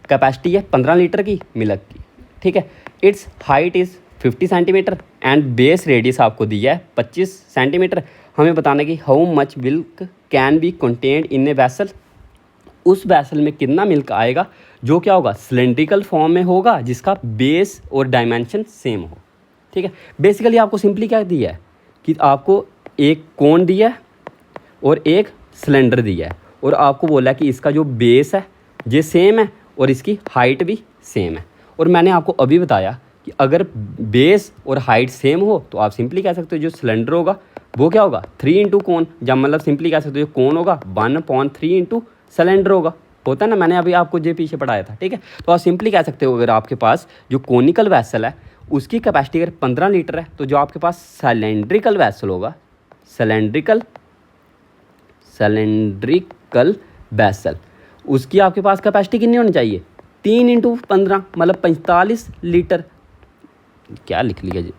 कैपेसिटी है 15 लीटर की मिल्क की, ठीक है। It's height is 50 centimetre and base radius आपको दिया है 25 सेंटीमीटर। हमें बताना कि how much milk can be contained in A vessel, उस वैसल में कितना मिल्क आएगा जो क्या होगा सिलेंड्रिकल फॉर्म में होगा, जिसका बेस और डायमेंशन सेम हो, ठीक है। बेसिकली आपको सिंपली क्या दिया है कि आपको एक कोन दिया है और एक सिलेंडर दिया है, और आपको बोला है कि इसका जो बेस है ये सेम है और इसकी हाइट भी सेम है। और मैंने आपको अभी बताया कि अगर बेस और हाइट सेम हो तो आप सिंपली कह सकते हो जो सिलेंडर होगा वो क्या होगा 3 इंटू कोन, या मतलब सिंपली कह सकते हो जो कोन होगा 1/3 इंटू सिलेंडर होता है ना, मैंने अभी आपको जो पीछे पढ़ाया था, ठीक है। तो आप सिंपली कह सकते हो अगर आपके पास जो कोनिकल वैसल है उसकी कैपेसिटी अगर 15 लीटर है, तो जो आपके पास सिलेंड्रिकल वैसल होगा, सिलेंड्रिकल वैसल, उसकी आपके पास कैपेसिटी कितनी होनी चाहिए 3 इंटू 15, मतलब 45 लीटर। क्या लिख लिया जी,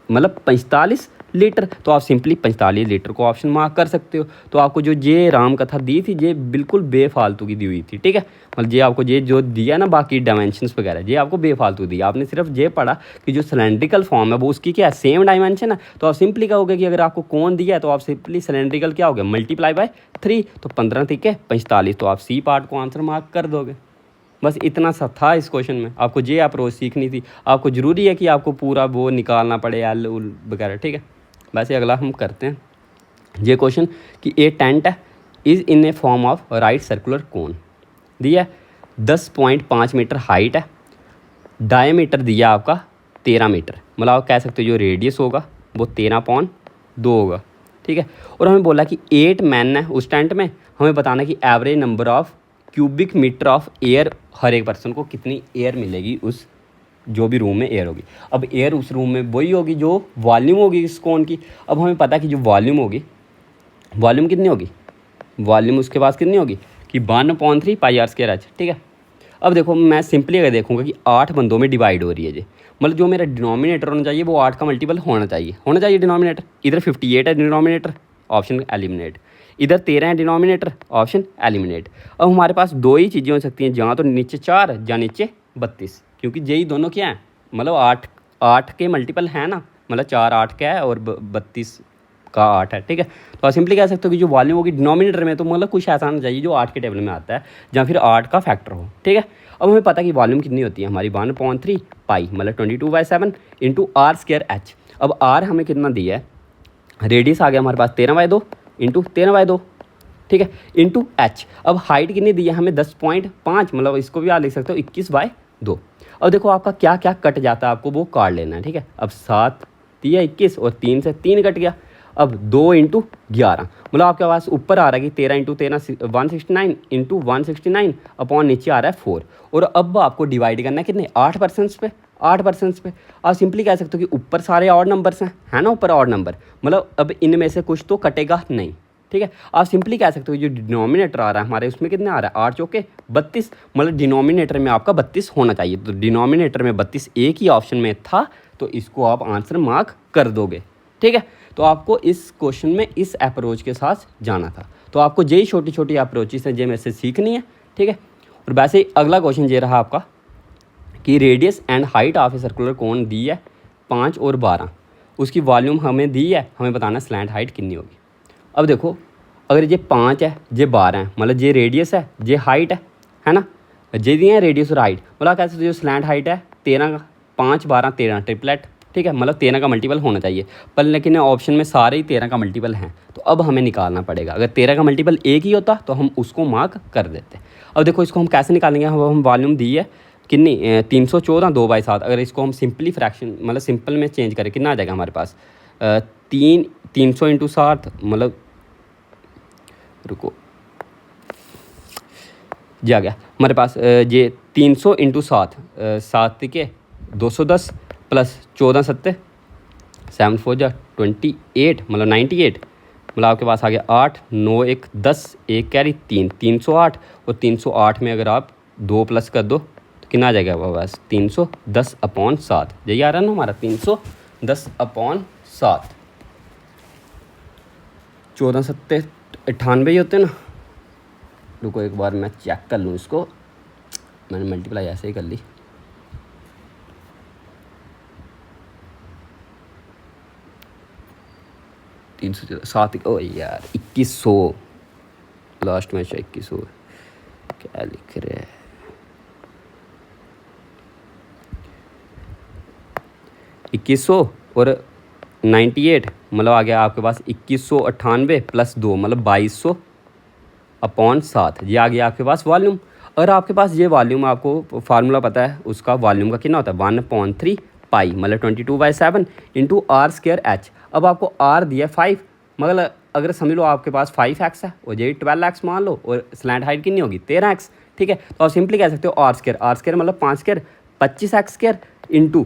मतलब 45 लीटर, तो आप सिंपली 45 लीटर को ऑप्शन मार्क कर सकते हो। तो आपको जो ये राम कथा दी थी ये बिल्कुल बेफालतू की दी हुई थी, ठीक है। मतलब ये आपको ये जो दिया ना बाकी डायमेंशंस वगैरह ये आपको बेफालतू दिया, आपने सिर्फ ये पढ़ा कि जो सिलेंड्रिकल फॉर्म है वो उसकी क्या है सेम डायमेंशन है। तो आप सिंपली कहोगे कि अगर आपको कौन दिया है तो आप सिंपली सिलेंड्रिकल क्या हो गया मल्टीप्लाई बाय 3, तो 15 ठीक है 45, तो आप सी पार्ट को आंसर मार्क कर दोगे। बस इतना सा था इस क्वेश्चन में, आपको ये अप्रोच सीखनी थी। आपको ज़रूरी है कि आपको पूरा वो निकालना पड़े एल उल वगैरह, ठीक है। वैसे अगला हम करते हैं ये क्वेश्चन कि ए टेंट है is in A form of right circular कोन, दिया है 10.5 मीटर हाइट है, डायमीटर दिया आपका 13 मीटर, मतलब आप कह सकते हो जो रेडियस होगा वो 13.2 होगा, ठीक है। और हमें बोला कि 8 मैन है उस टेंट में, हमें बताना कि average number of cubic metre of air, हर एक पर्सन को कितनी एयर मिलेगी उस जो भी रूम में एयर होगी। अब एयर उस रूम में वही होगी जो वॉल्यूम होगी इस कोन की। अब हमें पता है कि जो वॉल्यूम होगी, वॉल्यूम कितनी होगी, वॉल्यूम उसके पास कितनी होगी कि 1/3 पाई आर स्क्वायर एच, ठीक है। अब देखो मैं सिंपली अगर देखूंगा कि 8 बंदों में डिवाइड हो रही है ये, मतलब जो मेरा डिनोमिनेटर होना चाहिए वो 8 का मल्टीपल होना चाहिए डिनोमिनेटर। इधर 58 है डिनोमिनेटर, ऑप्शन एलिमिनेट। इधर 13 है डिनोमिनेटर, ऑप्शन एलिमिनेट। अब हमारे पास दो ही चीज़ें हो सकती हैं, जहाँ तो नीचे 4 या नीचे 32, क्योंकि यही दोनों क्या हैं, मतलब 8 के मल्टीपल हैं ना, मतलब 4 8 का है और 32 का 8 है, ठीक है। तो आप सिंपली कह सकते हो कि जो वॉल्यूम होगी डिनोमिनेटर में, तो मतलब कुछ ऐसा आना चाहिए जो 8 के टेबल में आता है या फिर 8 का फैक्टर हो, ठीक है। अब हमें पता है कि वॉल्यूम कितनी होती है हमारी 1/3 पाई, मतलब 22/7 इंटू आर स्क्वायर एच। अब आर हमें कितना दिया है, रेडियस आ गया हमारे पास 13/2 इंटू 13/2, ठीक है, इंटू एच। अब हाइट कितनी दी है हमें 10.5, मतलब इसको भी आप लिख सकते हो 21/2। अब देखो आपका क्या क्या कट जाता है, आपको वो काट लेना है, ठीक है। अब 7 दिया 21 और 3 से 3 कट गया। अब 2 इंटू 11, मतलब आपके पास ऊपर आ रहा है कि 13 इंटू 13 169 इंटू 169 अपॉन नीचे आ रहा है 4। और अब आपको डिवाइड करना है कितने 8% पे, 8% पे। आप सिंपली कह सकते हो कि ऊपर सारे ऑड नंबर्स हैं, है ना, ऊपर ऑड नंबर, मतलब अब इनमें से कुछ तो कटेगा नहीं, ठीक है। आप सिंपली कह सकते हो जो डिनोमिनेटर आ रहा है हमारे उसमें कितने आ रहा है 8 चौके 32, मतलब डिनोमिनेटर में आपका 32 होना चाहिए। तो डिनोमिनेटर में 32 एक ही ऑप्शन में था, तो इसको आप आंसर मार्क कर दोगे, ठीक है। तो आपको इस क्वेश्चन में इस अप्रोच के साथ जाना था, तो आपको यही छोटी छोटी अप्रोचेस हैं जो में से सीखनी है, ठीक है। और वैसे ही अगला क्वेश्चन ये रहा आपका कि radius and height of a circular cone दी है 5 और 12, उसकी वॉल्यूम हमें दी है, हमें बताना स्लैंट हाइट कितनी होगी। अब देखो अगर ये 5 है, ये 12 है, मतलब ये रेडियस है, ये हाइट है ना, ये दिए हैं रेडियस और हाइट, मतलब कैसे जो स्लैंट हाइट है 13 का, 5 12 13 ट्रिपलेट, ठीक है, मतलब 13 का मल्टीपल होना चाहिए, पर लेकिन ऑप्शन में सारे ही 13 का मल्टीपल हैं, तो अब हमें निकालना पड़ेगा। अगर 13 का मल्टीपल एक ही होता तो हम उसको मार्क कर देते। अब देखो इसको हम कैसे निकालेंगे, हम वॉल्यूम दी है कितनी 314 2/7, अगर इसको हम सिंपली फ्रैक्शन मतलब सिंपल में चेंज करें कितना आ जाएगा हमारे पास 300 इंटू 7, मतलब रुको जी आ गया हमारे पास ये 300 इंटू 7, 7 के 210 प्लस 14 7 7 4 जा 28, मतलब 98, मतलब आपके पास आ गया 8 9 1 10, एक कैरी 308, और 308 में अगर आप 2 प्लस कर दो तो कितना आ जाएगा बस 310/7, यही आ रहा है ना हमारा 310/7, 14 7 98 ही होते हैं ना। रुको एक बार मैं चेक कर लूँ इसको, मैंने मल्टीप्लाई ऐसे ही कर ली, तीन सौ 7 ओ यार 2100, लास्ट में 2100 क्या लिख रहे हैं, और 98, मतलब आ गया आपके पास 2198 प्लस 2, मतलब 2200/7, ये आ गया आपके पास वॉल्यूम। अगर आपके पास ये वॉल्यूम, आपको फार्मूला पता है उसका वॉल्यूम का कितना होता है 1/3 पाई, मतलब 22/7 इंटू r² h। अब आपको r दिया 5, मतलब अगर समझ लो आपके पास 5x है और यही 12x मान लो, और स्लैंट हाइट कितनी होगी 13x, ठीक है। तो आप सिंपली कह सकते हो r² मतलब 5² 25x² इंटू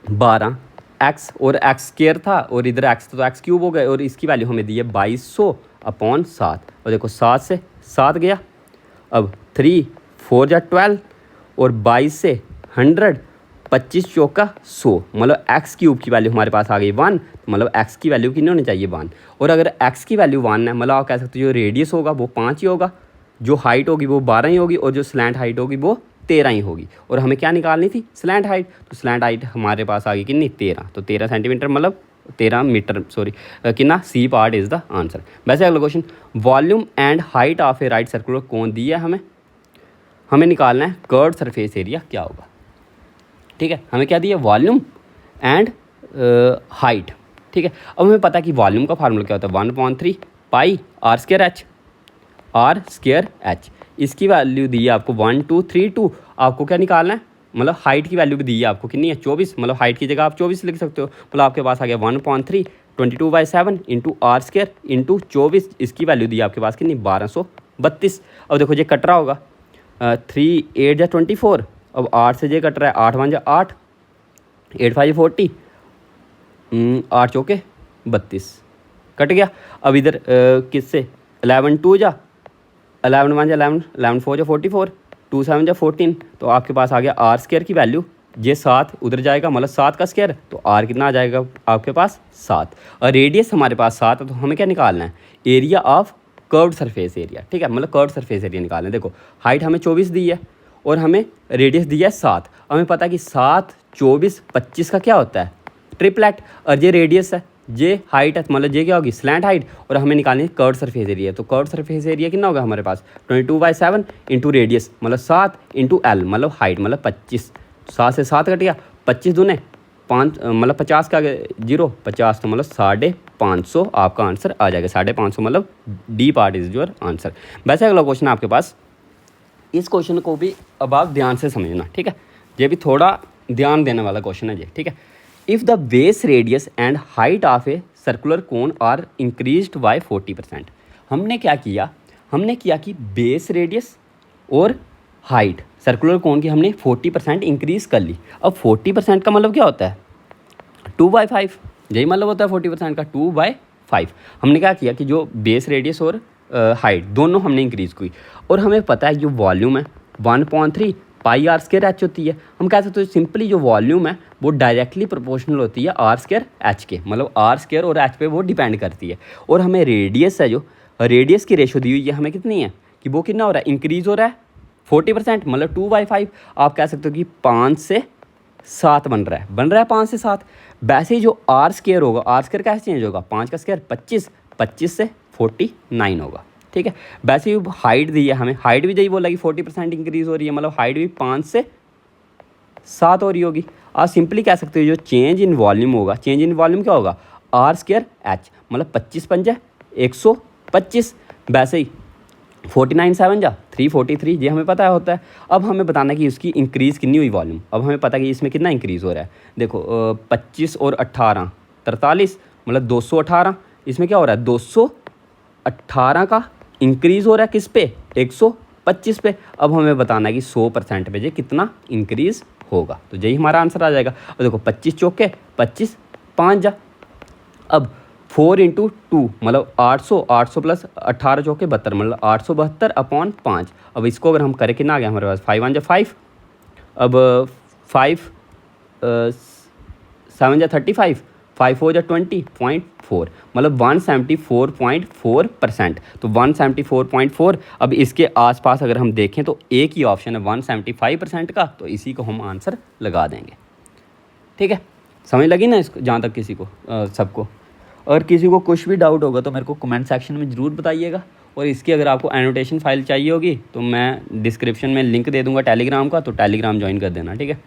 12x, और x² था और इधर x तो x³ हो गए, और इसकी वैल्यू हमें दी है 2200/7, और देखो 7 से 7 गया, अब 3 4 जा 12, और 22 से 100, 25 चौका 100, मतलब x³ की वैल्यू हमारे पास आ गई 1, मतलब x की वैल्यू कितनी होनी चाहिए 1, और अगर x की वैल्यू 1 है, मतलब आप कह सकते हो जो रेडियस होगा वो 5 ही होगा, जो हाइट होगी वो 12 ही होगी, और जो स्लैंट हाइट होगी वो 13 ही होगी, और हमें क्या निकालनी थी स्लैंट हाइट, तो स्लैंट हाइट हमारे पास आ गई कितनी 13, तो 13 सेंटीमीटर, मतलब 13 मीटर, सॉरी कितना, C part is the answer. वैसे अगला question, volume and height of a right circular cone दी है, हमें निकालना है कर्व्ड सरफेस एरिया क्या होगा, ठीक है। हमें क्या दिया वॉल्यूम एंड हाइट, ठीक है। अब हमें पता है कि वॉल्यूम का फार्मूला क्या होता है 1/3 पाई r² h, इसकी वैल्यू दी है आपको 1232, आपको क्या निकालना है, मतलब हाइट की वैल्यू भी दी है आपको कितनी है 24, मतलब हाइट की जगह आप 24 लिख सकते हो, मतलब आपके पास आ गया 1/3 22/7 इंटू r² इंटू 24, इसकी वैल्यू दी है आपके पास कितनी 1232। अब देखो ये कट रहा होगा 3 8 जा 24, अब 8 से ये कट रहा है 8 1 जा 8, 8 5 40, 8 चौके 32 कट गया। अब इधर किससे 11 2 जा 11 1 जा 11, 11 4 जा 44, 2 7 जा 14, तो आपके पास आ गया r² की वैल्यू, ये 7 उधर जाएगा, मतलब 7 का स्क्वायर, तो r कितना आ जाएगा आपके पास 7, और रेडियस हमारे पास 7 है, तो हमें क्या निकालना है area of curved surface area, ठीक है, मतलब कर्व्ड सरफेस एरिया निकालना है। देखो हाइट हमें 24 दी है और हमें रेडियस दिया है 7, हमें पता है कि 7 24 25 का क्या होता है ट्रिपलेट, और ये रेडियस है, ये हाइट है, मतलब ये क्या होगी स्लैंट हाइट, और हमें निकालनी है कर्व्ड सरफेस एरिया, तो कर्व्ड सरफेस एरिया कितना होगा हमारे पास 22/7 इंटू रेडियस, मतलब 7 इंटू l, मतलब हाइट, मतलब 25, 7 से 7 कट गया, 25 दूने 5, मतलब 50 का 0 50, तो मतलब 550 आपका आंसर आ जाएगा, 550, मतलब D part is your answer. वैसे अगला क्वेश्चन आपके पास, इस क्वेश्चन को भी अब आप ध्यान से समझना, ठीक है, ये भी थोड़ा ध्यान देने वाला क्वेश्चन है ये, ठीक है। If the base radius and height of a circular cone are increased by 40%, हमने क्या किया, हमने किया कि बेस रेडियस और हाइट सर्कुलर कोन की हमने 40% इंक्रीज़ कर ली। अब 40% का मतलब क्या होता है 2/5, यही मतलब होता है 40% का 2/5। हमने क्या किया कि जो बेस रेडियस और हाइट दोनों हमने इंक्रीज़ की, और हमें पता है जो वॉल्यूम है 1/3 पाई आर स्क्वायर एच होती है। हम कह सकते हैं सिंपली जो वॉल्यूम है वो डायरेक्टली प्रोपोर्शनल होती है आर स्क्वायर एच के, मतलब आर स्क्वायर और एच पे वो डिपेंड करती है। और हमें रेडियस है, जो रेडियस की रेशो दी हुई है हमें कितनी है कि वो कितना हो रहा है, इंक्रीज़ हो रहा है 40%, मतलब 2/5। आप कह सकते हो कि 5 से 7 बन रहा है 5 से 7। वैसे ही जो आर स्क्वायर होगा, आर स्क्वायर कैसे चेंज होगा, 5 का स्क्वायर 25 से 49 होगा, ठीक है। वैसे ही हाइट दी है हमें, हाइट भी यही बोला कि 40% इंक्रीज़ हो रही है, मतलब हाइट भी 5 से 7 हो रही होगी। आप सिंपली कह सकते हो जो चेंज इन वॉल्यूम होगा, चेंज इन वॉल्यूम क्या होगा, आर स्क्वायर एच, मतलब 25 पंजा 125। वैसे ही 49 7 जा 343, ये हमें पता होता है। अब हमें बताना है कि उसकी इंक्रीज़ कितनी हुई वॉल्यूम। अब हमें पता है कि इसमें कितना इंक्रीज़ हो रहा है। देखो 25 और 18 43, मतलब 218। इसमें क्या हो रहा है, 218 का इंक्रीज़ हो रहा है किस पे, 125 पे। अब हमें बताना है कि 100% पे ये कितना इंक्रीज़ होगा, तो यही हमारा आंसर आ जाएगा। और देखो 25 चौके 25 5 जा। अब 4 × 2 मतलब 800, 800 प्लस 18 चौके 72, मतलब 872/5। अब इसको अगर हम करें कितना आ गया हमारे पास, 5 1 जा 5। अब 5 7 जा 35, 5 4 जा 20.4, मतलब 174.4%। तो 174.4। अब इसके आसपास अगर हम देखें तो एक ही ऑप्शन है 175% का, तो इसी को हम आंसर लगा देंगे, ठीक है। समझ लगी ना इसको, जहाँ तक किसी को सबको। और किसी को कुछ भी डाउट होगा तो मेरे को कमेंट सेक्शन में ज़रूर बताइएगा। और इसकी अगर आपको एनोटेशन फाइल चाहिए होगी तो मैं डिस्क्रिप्शन में लिंक दे दूँगा टेलीग्राम का, तो टेलीग्राम ज्वाइन कर देना, ठीक है।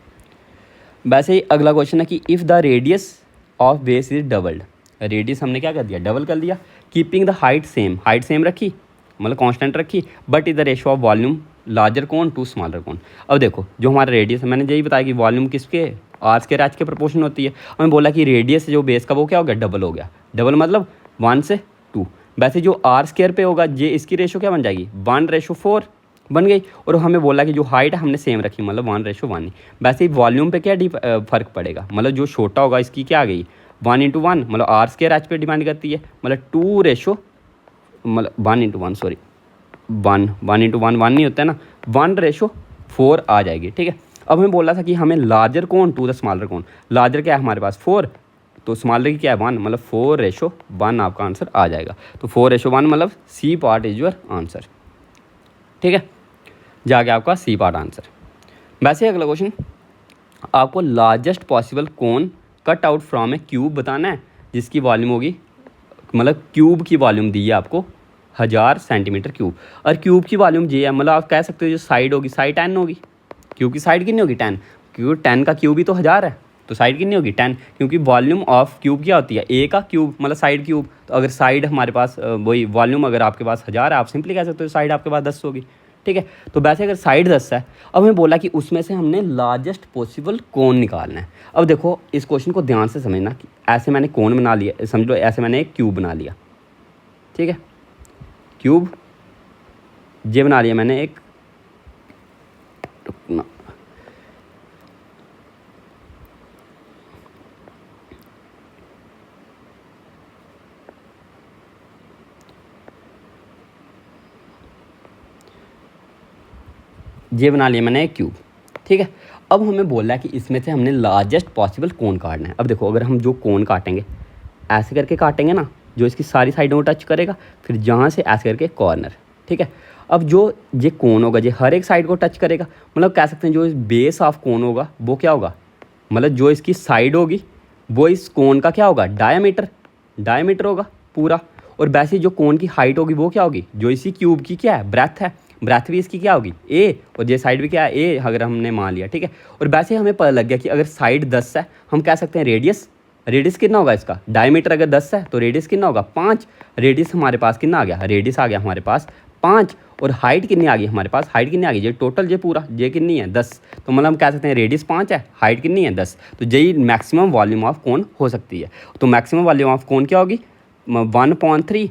वैसे ही अगला क्वेश्चन है कि if the radius of base is doubled, radius हमने क्या कर दिया, डबल कर दिया। Keeping the height same, height same रखी, मतलब कांस्टेंट रखी, but is the ratio of volume larger कौन टू स्मॉलर कौन। अब देखो जो हमारा रेडियस है, मैंने यही बताया कि वॉल्यूम किसके, आर स्क्वायर एच के प्रोपोर्शन होती है। हमें बोला कि रेडियस जो बेस का वो क्या हो गया, डबल हो गया। डबल मतलब 1 से 2। वैसे जो आर स्क्वायर पे होगा ये इसकी रेशो क्या बन जाएगी, 1:4 बन गई। और हमें बोला कि जो हाइट है हमने सेम रखी, मतलब 1:1। वैसे ही वॉल्यूम पे क्या फ़र्क पड़ेगा, मतलब जो छोटा होगा इसकी क्या आ गई 1 × 1, मतलब आर स्क्वायर एच पे डिपेंड करती है, मतलब 2 मतलब 1 × 1 सॉरी 1 × 1 1 नहीं होता है ना, 1:4 आ जाएगी, ठीक है। अब हमें बोला था कि हमें लार्जर कौन टू द स्मॉलर कौन। लार्जर क्या है हमारे पास 4, तो स्मॉलर की क्या है 1, मतलब 4:1 आपका आंसर आ जाएगा। तो 4:1 मतलब C part is your answer, ठीक है। जाके आपका सी पार्ट आंसर। वैसे अगला क्वेश्चन, आपको largest possible cone cut out from A cube बताना है जिसकी वॉल्यूम होगी, मतलब क्यूब की वॉल्यूम दी है आपको 1000 सेंटीमीटर क्यूब। और क्यूब की वॉल्यूम ये है, मतलब आप कह सकते हो जो साइड होगी साइड 10 होगी। क्यूब की साइड कितनी होगी 10, क्योंकि 10 का क्यूब ही तो 1000 है, तो साइड कितनी होगी 10, क्योंकि वॉल्यूम ऑफ क्यूब क्या होती है, ए का क्यूब मतलब साइड क्यूब। तो अगर साइड हमारे पास वही वॉल्यूम अगर आपके पास 1000 है, आप सिंपली कह सकते हो साइड आपके पास 10 होगी, ठीक है। तो वैसे अगर साइड 10 है, अब हमें बोला कि उसमें से हमने लार्जेस्ट पॉसिबल कोन निकालना है। अब देखो इस क्वेश्चन को ध्यान से समझना कि ऐसे मैंने कोन बना लिया, समझ लो ऐसे मैंने एक क्यूब बना लिया, ठीक है। क्यूब ये बना लिया मैंने एक, ये बना लिया मैंने एक क्यूब, ठीक है। अब हमें बोला है कि इसमें से हमने लार्जेस्ट पॉसिबल कोन काटना है। अब देखो अगर हम जो कोन काटेंगे ऐसे करके काटेंगे ना, जो इसकी सारी साइडों को टच करेगा, फिर जहाँ से ऐसे करके कॉर्नर, ठीक है। अब जो ये कोन होगा ये हर एक साइड को टच करेगा, मतलब कह सकते हैं जो इस बेस ऑफ कोन होगा वो क्या होगा, मतलब जो इसकी साइड होगी वो इस कोन का क्या होगा, डायमीटर होगा पूरा। और वैसे जो कोन की हाइट होगी वो क्या होगी, जो इसी क्यूब की क्या है ब्रेथ है, ब्रेथ भी इसकी क्या होगी ए, और ये साइड भी क्या है ए, अगर हमने मान लिया, ठीक है। और वैसे हमें पता लग गया कि अगर साइड 10 है, हम कह सकते हैं रेडियस कितना होगा इसका, डायमीटर अगर 10 है तो रेडियस कितना होगा 5। रेडियस हमारे पास कितना आ गया, रेडियस आ गया हमारे पास 5। और हाइट कितनी आ गई हमारे पास, हाइट कितनी आ गई, ये टोटल ये पूरा ये कितनी है 10। तो मतलब हम कह सकते हैं रेडियस 5 है, हाइट कितनी है 10। तो यही मैक्सिमम वॉल्यूम ऑफ कोन हो सकती है। तो मैक्सिमम वॉल्यूम ऑफ कोन क्या होगी 1/3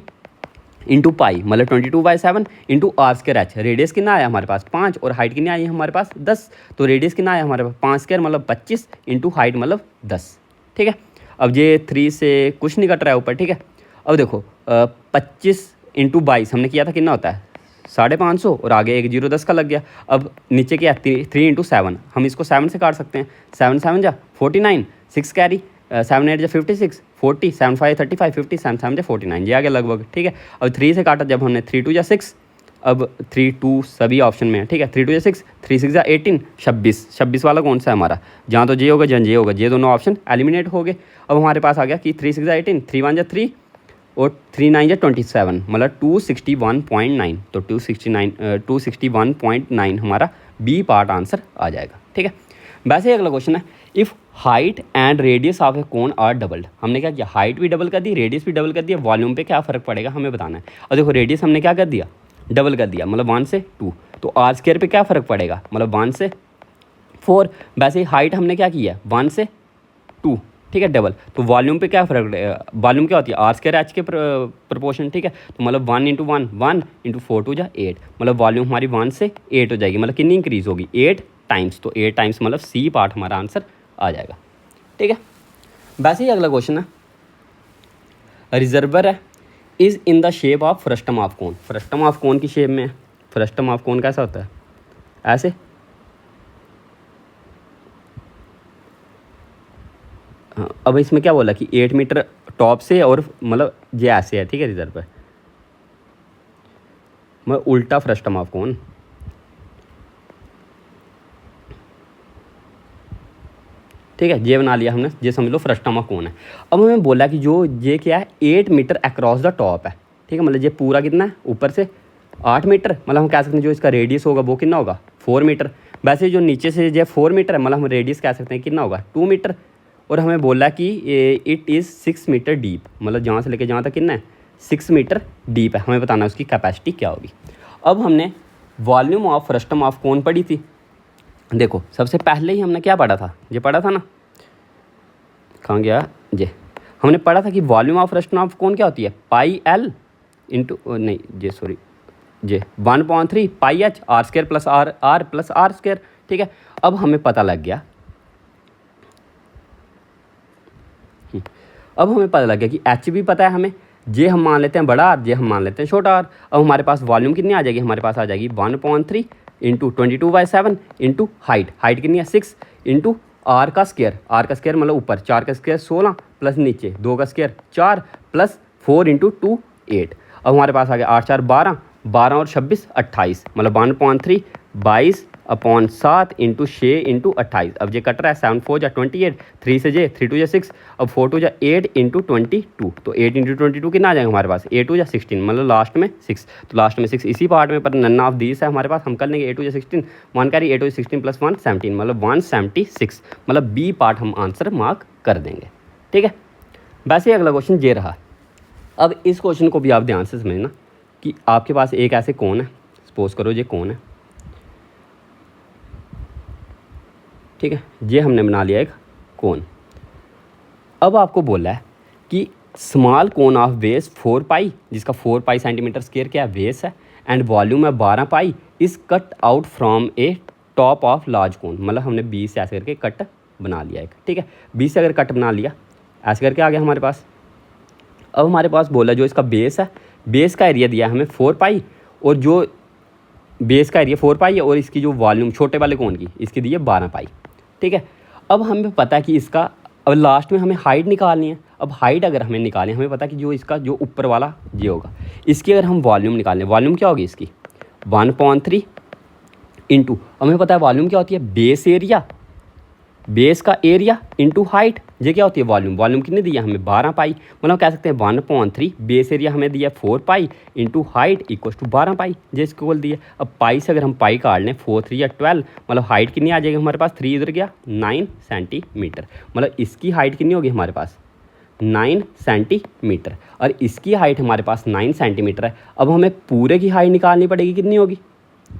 इंटू पाई, मतलब 22/7 into R square H. Radius कितना आया हमारे पास 5 और हाइट कितनी आई हमारे पास 10। तो रेडियस कितना आया हमारे पास 5 स्क्वायर मतलब 25 इंटू हाइट मतलब 10, ठीक है। अब ये 3 से कुछ नहीं कट रहा है ऊपर, ठीक है। अब देखो 25 इंटू 22 हमने किया था कितना होता है 550 और आगे एक 0 10 का लग गया। अब नीचे क्या 3 इंटू 7, हम इसको 7 से काट सकते हैं। 7 7 जा 49, 6 कैरी, 7 8 जा 56, 40, 7 5 35, 50, 7 7 जा 49, ये आ गया लगभग। ठीक है, अब 3 से काटा जब हमने, 3 2 जा 6, अब 3 2 सभी ऑप्शन में है। ठीक है, 3 2 जा 6, 3 6 जा 18, 26 वाला कौन सा है हमारा, जहाँ तो जे होगा जहाँ जे होगा, ये दोनों ऑप्शन एलिमिनेट हो गए। अब हमारे पास आ गया कि 3 6 जा 18, 3 1 जा 3 और 3 9 जा 27, मतलब 261.9, तो 261.9 हमारा बी पार्ट आंसर आ जाएगा। ठीक है, वैसे ही अगला क्वेश्चन है, if height and radius of a cone are doubled. हमने क्या किया, हाइट भी डबल कर दी, रेडियस भी डबल कर दिया, वॉल्यूम पे क्या फ़र्क पड़ेगा हमें बताना है। और देखो रेडियस हमने क्या कर दिया, डबल कर दिया, मतलब 1 से 2, तो आर स्क्वायर पे क्या फ़र्क पड़ेगा, मतलब 1 से 4। वैसे ही हाइट हमने क्या किया, 1 से 2, ठीक है, डबल, तो वॉल्यूम पे क्या फ़र्क पड़ेगा, वॉल्यूम क्या होती है आर स्क्वायर एच के प्रोपोर्शन। ठीक है, तो मतलब 1 इंटू 1 1 इंटू 4 2 जा 8, मतलब वॉल्यूम हमारी 1 से 8 हो जाएगी, मतलब कितनी इंक्रीज़ होगी 8 टाइम्स, तो 8 टाइम्स मतलब सी पार्ट हमारा आंसर आ जाएगा। ठीक है, वैसे ही अगला क्वेश्चन है, रिजर्वर है is in the shape of frustum of cone. Frustum of कोन की शेप में है। फ्रस्टम ऑफ कोन कैसा होता है, ऐसे, हाँ। अब इसमें क्या बोला कि 8 मीटर टॉप से और मतलब ये ऐसे है। ठीक है, रिजर्वर मतलब उल्टा फ्रस्टम ऑफ कोन। ठीक है, ये बना लिया हमने, ये समझ लो फ्रस्टम ऑफ कोन है। अब हमें बोला कि जो ये क्या है 8 मीटर अक्रॉस द टॉप है। ठीक है, मतलब ये पूरा कितना है, ऊपर से 8 मीटर, मतलब हम कह सकते हैं जो इसका रेडियस होगा वो कितना होगा 4 मीटर। वैसे जो नीचे से ये 4 मीटर है, मतलब हम रेडियस कह सकते हैं कितना होगा 2 मीटर। और हमें बोला कि इट इज़ 6 मीटर डीप, मतलब जहाँ से लेके जहाँ तक कितना है 6 मीटर डीप है। हमें बताना है उसकी कैपेसिटी क्या होगी। अब हमने वॉल्यूम ऑफ फ्रस्टम ऑफ कोन पढ़ी थी। देखो सबसे पहले ही हमने क्या पढ़ा था, ये पढ़ा था ना, कहाँ गया ये, हमने पढ़ा था कि वॉल्यूम ऑफ फ्रस्टम ऑफ कोन क्या होती है, पाई एल इंटू, नहीं ये सॉरी, ये 1/3 pi H R square plus R plus R square. ठीक है, अब हमें पता लग गया, अब हमें पता लग गया कि एच भी पता है हमें, जे हम मान लेते हैं बड़ा आर, जे हम मान लेते हैं छोटा आर। अब हमारे पास वॉल्यूम कितनी आ जाएगी, हमारे पास आ जाएगी 1/3 इंटू 22/7 इंटू हाइट कितनी है 6 इंटू आर का स्क्वायर, आर का स्क्वायर मतलब ऊपर 4 का स्क्वायर 16 प्लस नीचे 2 का स्क्वायर 4 प्लस 4 इंटू 2 8। अब हमारे पास आ गया 8 4 12, 12 और 26 28, मतलब 1/3 22/7 इंटू 6 इंटू 28। अब ये कट रहा है 7 4 जा 28, 3 से जे 3 2 जा 6, अब 4 2 जा 8 इंटू 22, तो 8 इंटू 22 कितना आ जाएगा हमारे पास 8 2 जा 16, मतलब लास्ट में 6, तो लास्ट में 6 इसी पार्ट में, पर नन ऑफ दीस है हमारे पास, हम कर लेंगे 8 2 जा 16 1 कैरी 8 2 जा 16 प्लस 1 17, मतलब 176, मतलब बी पार्ट हम आंसर मार्क कर देंगे। ठीक है, वैसे ही अगला क्वेश्चन ये रहा। अब इस क्वेश्चन को भी आप ध्यान से समझना कि आपके पास एक ऐसे कोन है, सपोज करो ये कोन है। ठीक है, ये हमने बना लिया एक कोन। अब आपको बोला है कि स्मॉल कोन ऑफ बेस 4 पाई, जिसका 4 पाई सेंटीमीटर स्क्वायर क्या है बेस है, एंड वॉल्यूम है 12 pi, is cut out from a top of large cone, मतलब हमने 20 से ऐसे करके कट बना लिया एक। ठीक है, 20 से अगर कट बना लिया ऐसे करके आ गया हमारे पास। अब हमारे पास बोला जो इसका बेस है, बेस का एरिया दिया है हमें 4 पाई, और जो बेस का एरिया 4 पाई है, और इसकी जो वॉल्यूम छोटे वाले कोन की इसकी दी है 12 पाई। ठीक है, अब हमें पता है कि इसका, अब लास्ट में हमें हाइट निकालनी है। अब हाइट अगर हमें निकालनी है, हमें पता है कि जो इसका जो ऊपर वाला ये होगा, इसकी अगर हम वॉल्यूम निकालें, वॉल्यूम क्या होगी इसकी 1/3 इंटू, हमें पता है वॉल्यूम क्या होती है बेस एरिया, बेस का एरिया इंटू हाइट, ये क्या होती है वॉल्यूम, वॉल्यूम कितने दिया हमें 12 पाई, मतलब कह सकते हैं 1/3 बेस एरिया हमें दिया 4 pi into height equal to 12 pi, जो इसको बोल दिया। अब पाई से अगर हम पाई काट लें 4 3 या 12, मतलब हाइट कितनी आ जाएगी हमारे पास, 3 इधर गया 9 सेंटीमीटर, मतलब इसकी हाइट कितनी होगी हमारे पास 9 सेंटीमीटर, और इसकी हाइट हमारे पास 9 सेंटीमीटर है। अब हमें पूरे की हाइट निकालनी पड़ेगी, कितनी होगी।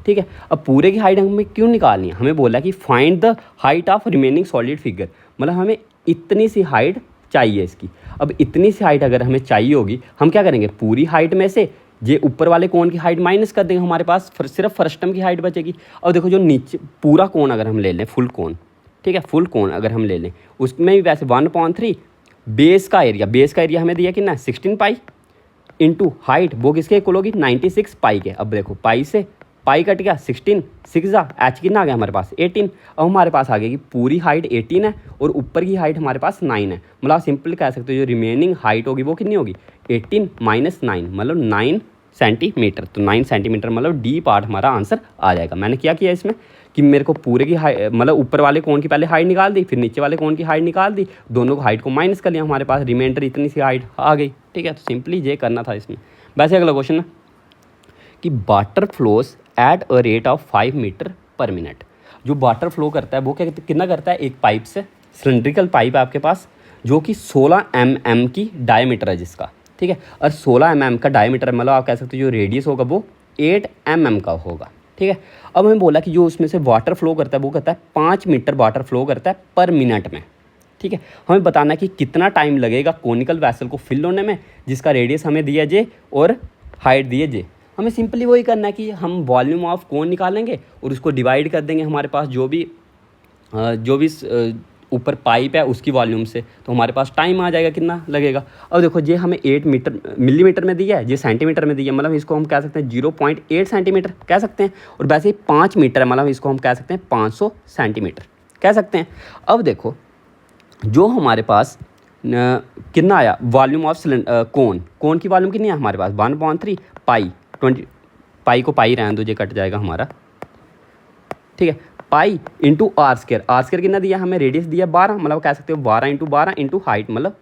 ठीक है, अब पूरे की हाइट हमें क्यों निकालनी है, हमें बोला कि find the height of remaining solid figure, मतलब हमें इतनी सी हाइट चाहिए इसकी। अब इतनी सी हाइट अगर हमें चाहिए होगी, हम क्या करेंगे पूरी हाइट में से ये ऊपर वाले कोन की हाइट माइनस कर देंगे, हमारे पास सिर्फ फ्रस्टम की हाइट बचेगी। और देखो जो नीचे पूरा कोन अगर हम ले लें फुल कोन, ठीक है, फुल कोन अगर हम ले लें उसमें भी वैसे 1/3 बेस का एरिया, बेस का एरिया हमें दिया कितना 16 पाई, इंटू हाइट, वो किसके इक्वल होगी 96 पाई के। अब देखो पाई से पाई कट गया 16, 6 जा एच कितना आ गया हमारे पास 18। अब हमारे पास आ गया कि पूरी हाइट 18 है और ऊपर की हाइट हमारे पास 9 है। मतलब सिंपल कह सकते हो जो रिमेनिंग हाइट होगी वो कितनी होगी 18 माइनस 9 मतलब 9 सेंटीमीटर। तो 9 सेंटीमीटर मतलब डी पार्ट हमारा आंसर आ जाएगा। मैंने क्या किया इसमें कि मेरे को पूरे की हाइट मतलब ऊपर वाले कोण की पहले हाइट निकाल दी, फिर नीचे वाले कोण की हाइट निकाल दी, दोनों को हाइट को माइनस कर लिया, हमारे पास रिमाइंडर इतनी सी हाइट आ गई। ठीक है, तो सिंपली ये करना था इसमें। वैसे अगला क्वेश्चन है कि water flows at a rate of 5 metre per minute. जो वाटर फ्लो करता है वो क्या कितना करता है, एक पाइप से, सिलेंड्रिकल पाइप है आपके पास जो कि 16 mm की डायमीटर है जिसका, ठीक है, और 16 mm का डायमीटर मतलब आप कह सकते हो जो रेडियस होगा वो 8 mm का होगा। ठीक है, अब हमें बोला कि जो उसमें से वाटर फ्लो करता है वो करता है 5 मीटर वाटर फ्लो करता है पर मिनट में। ठीक है, हमें बताना है कि कितना टाइम लगेगा कोनिकल वैसल को फिल होने में जिसका रेडियस हमें दिया जे और हाइट दिए जे। हमें सिंपली वही करना है कि हम वॉल्यूम ऑफ कोन निकालेंगे और उसको डिवाइड कर देंगे हमारे पास जो भी ऊपर पाइप है उसकी वॉल्यूम से, तो हमारे पास टाइम आ जाएगा कितना लगेगा। अब देखो ये हमें 8 मीटर मिलीमीटर में दिया है, ये सेंटीमीटर में दिया है, मतलब इसको हम कह सकते हैं 0.8 सेंटीमीटर कह सकते हैं। और वैसे ही 5 मीटर है मतलब इसको हम कह सकते हैं 500 सेंटीमीटर कह सकते हैं। अब देखो जो हमारे पास कितना आया वॉल्यूम ऑफ कोन की वॉल्यूम कितनी है हमारे पास 1/3 पाई 20, पाई को पाई रहने दो, ये कट जाएगा हमारा। ठीक है, पाई इंटू आर स्क्वायर कितना दिया हमें, रेडियस दिया 12, मतलब कह सकते हो 12 इंटू 12 इंटू हाइट मतलब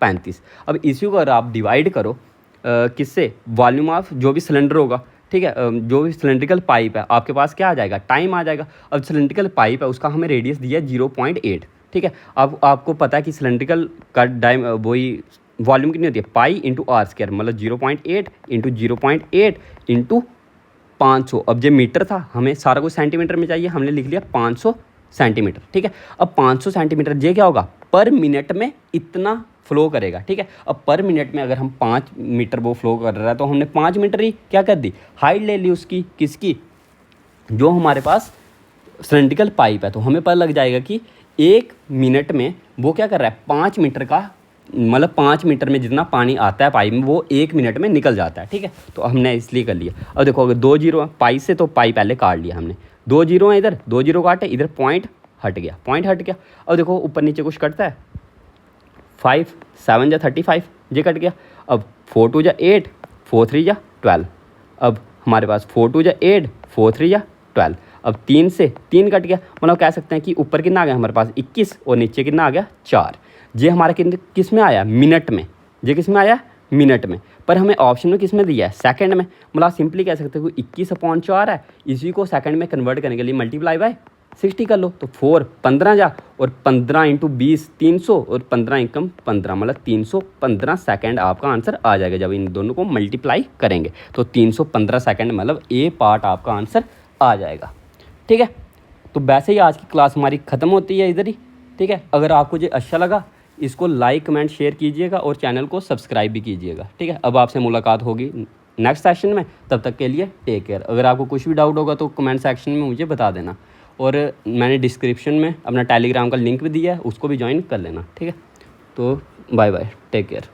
35। अब इसी को अगर आप डिवाइड करो किससे, वॉल्यूम ऑफ जो भी सिलेंडर होगा, ठीक है, जो भी सिलेंड्रिकल पाइप है आपके पास क्या आ जाएगा, टाइम आ जाएगा। अब सिलेंड्रिकल पाइप है उसका हमें रेडियस दिया 0.8। ठीक है, अब आपको पता है कि सिलेंड्रिकल का वही वॉल्यूम कितनी होती है पाई इंटू आर स्क्वायर मतलब 0.8 इंटू 0.8 इंटू 500। अब जो मीटर था हमें सारा कुछ सेंटीमीटर में चाहिए, हमने लिख लिया 500 सेंटीमीटर। ठीक है, अब 500 सेंटीमीटर ये क्या होगा पर मिनट में इतना फ्लो करेगा। ठीक है, अब पर मिनट में अगर हम 5 मीटर वो फ्लो कर रहा है तो हमने 5 मीटर ही क्या कर दी हाइट ले ली उसकी, किसकी, जो हमारे पास सिलेंड्रिकल पाइप है। तो हमें पता लग जाएगा कि 1 मिनट में वो क्या कर रहा है 5 मीटर का, मतलब 5 मीटर में जितना पानी आता है पाइप में वो 1 मिनट में निकल जाता है। ठीक है, तो हमने इसलिए कर लिया। अब देखो अगर 2 जीरो है पाई से तो पाई पहले काट लिया हमने, 2 जीरो है इधर, 2 जीरो काटे इधर, पॉइंट हट गया। अब देखो ऊपर नीचे कुछ कटता है 5 7 जा 35 ये कट गया। अब 4 2 जा 8 4 3 जा 12। अब हमारे पास 4 2 जा 8 4 3 जा 12। अब 3 से 3 कट गया, मतलब कह सकते हैं कि ऊपर कितना आ गया हमारे पास 21 और नीचे कितना आ गया 4। ये हमारा किस में आया मिनट में, ये किस में आया मिनट में, पर हमें ऑप्शन में किस में दिया है सेकंड में। मतलब सिंपली कह सकते हो 21/4 है, इसी को सेकंड में कन्वर्ट करने के लिए मल्टीप्लाई बाय 60 कर लो। तो 4 15 जा और 15 इंटू 20 300 और 15 एकम 15 मतलब 315 सेकंड आपका आंसर आ जाएगा जब इन दोनों को मल्टीप्लाई करेंगे। तो 315 सेकंड मतलब ए पार्ट आपका आंसर आ जाएगा। ठीक है, तो वैसे ही आज की क्लास हमारी ख़त्म होती है इधर ही। ठीक है, अगर आपको ये अच्छा लगा इसको लाइक कमेंट शेयर कीजिएगा और चैनल को सब्सक्राइब भी कीजिएगा। ठीक है, अब आपसे मुलाकात होगी नेक्स्ट सेशन में, तब तक के लिए टेक केयर। अगर आपको कुछ भी डाउट होगा तो कमेंट सेक्शन में मुझे बता देना, और मैंने डिस्क्रिप्शन में अपना टेलीग्राम का लिंक भी दिया है उसको भी ज्वाइन कर लेना। ठीक है, तो बाय बाय, टेक केयर।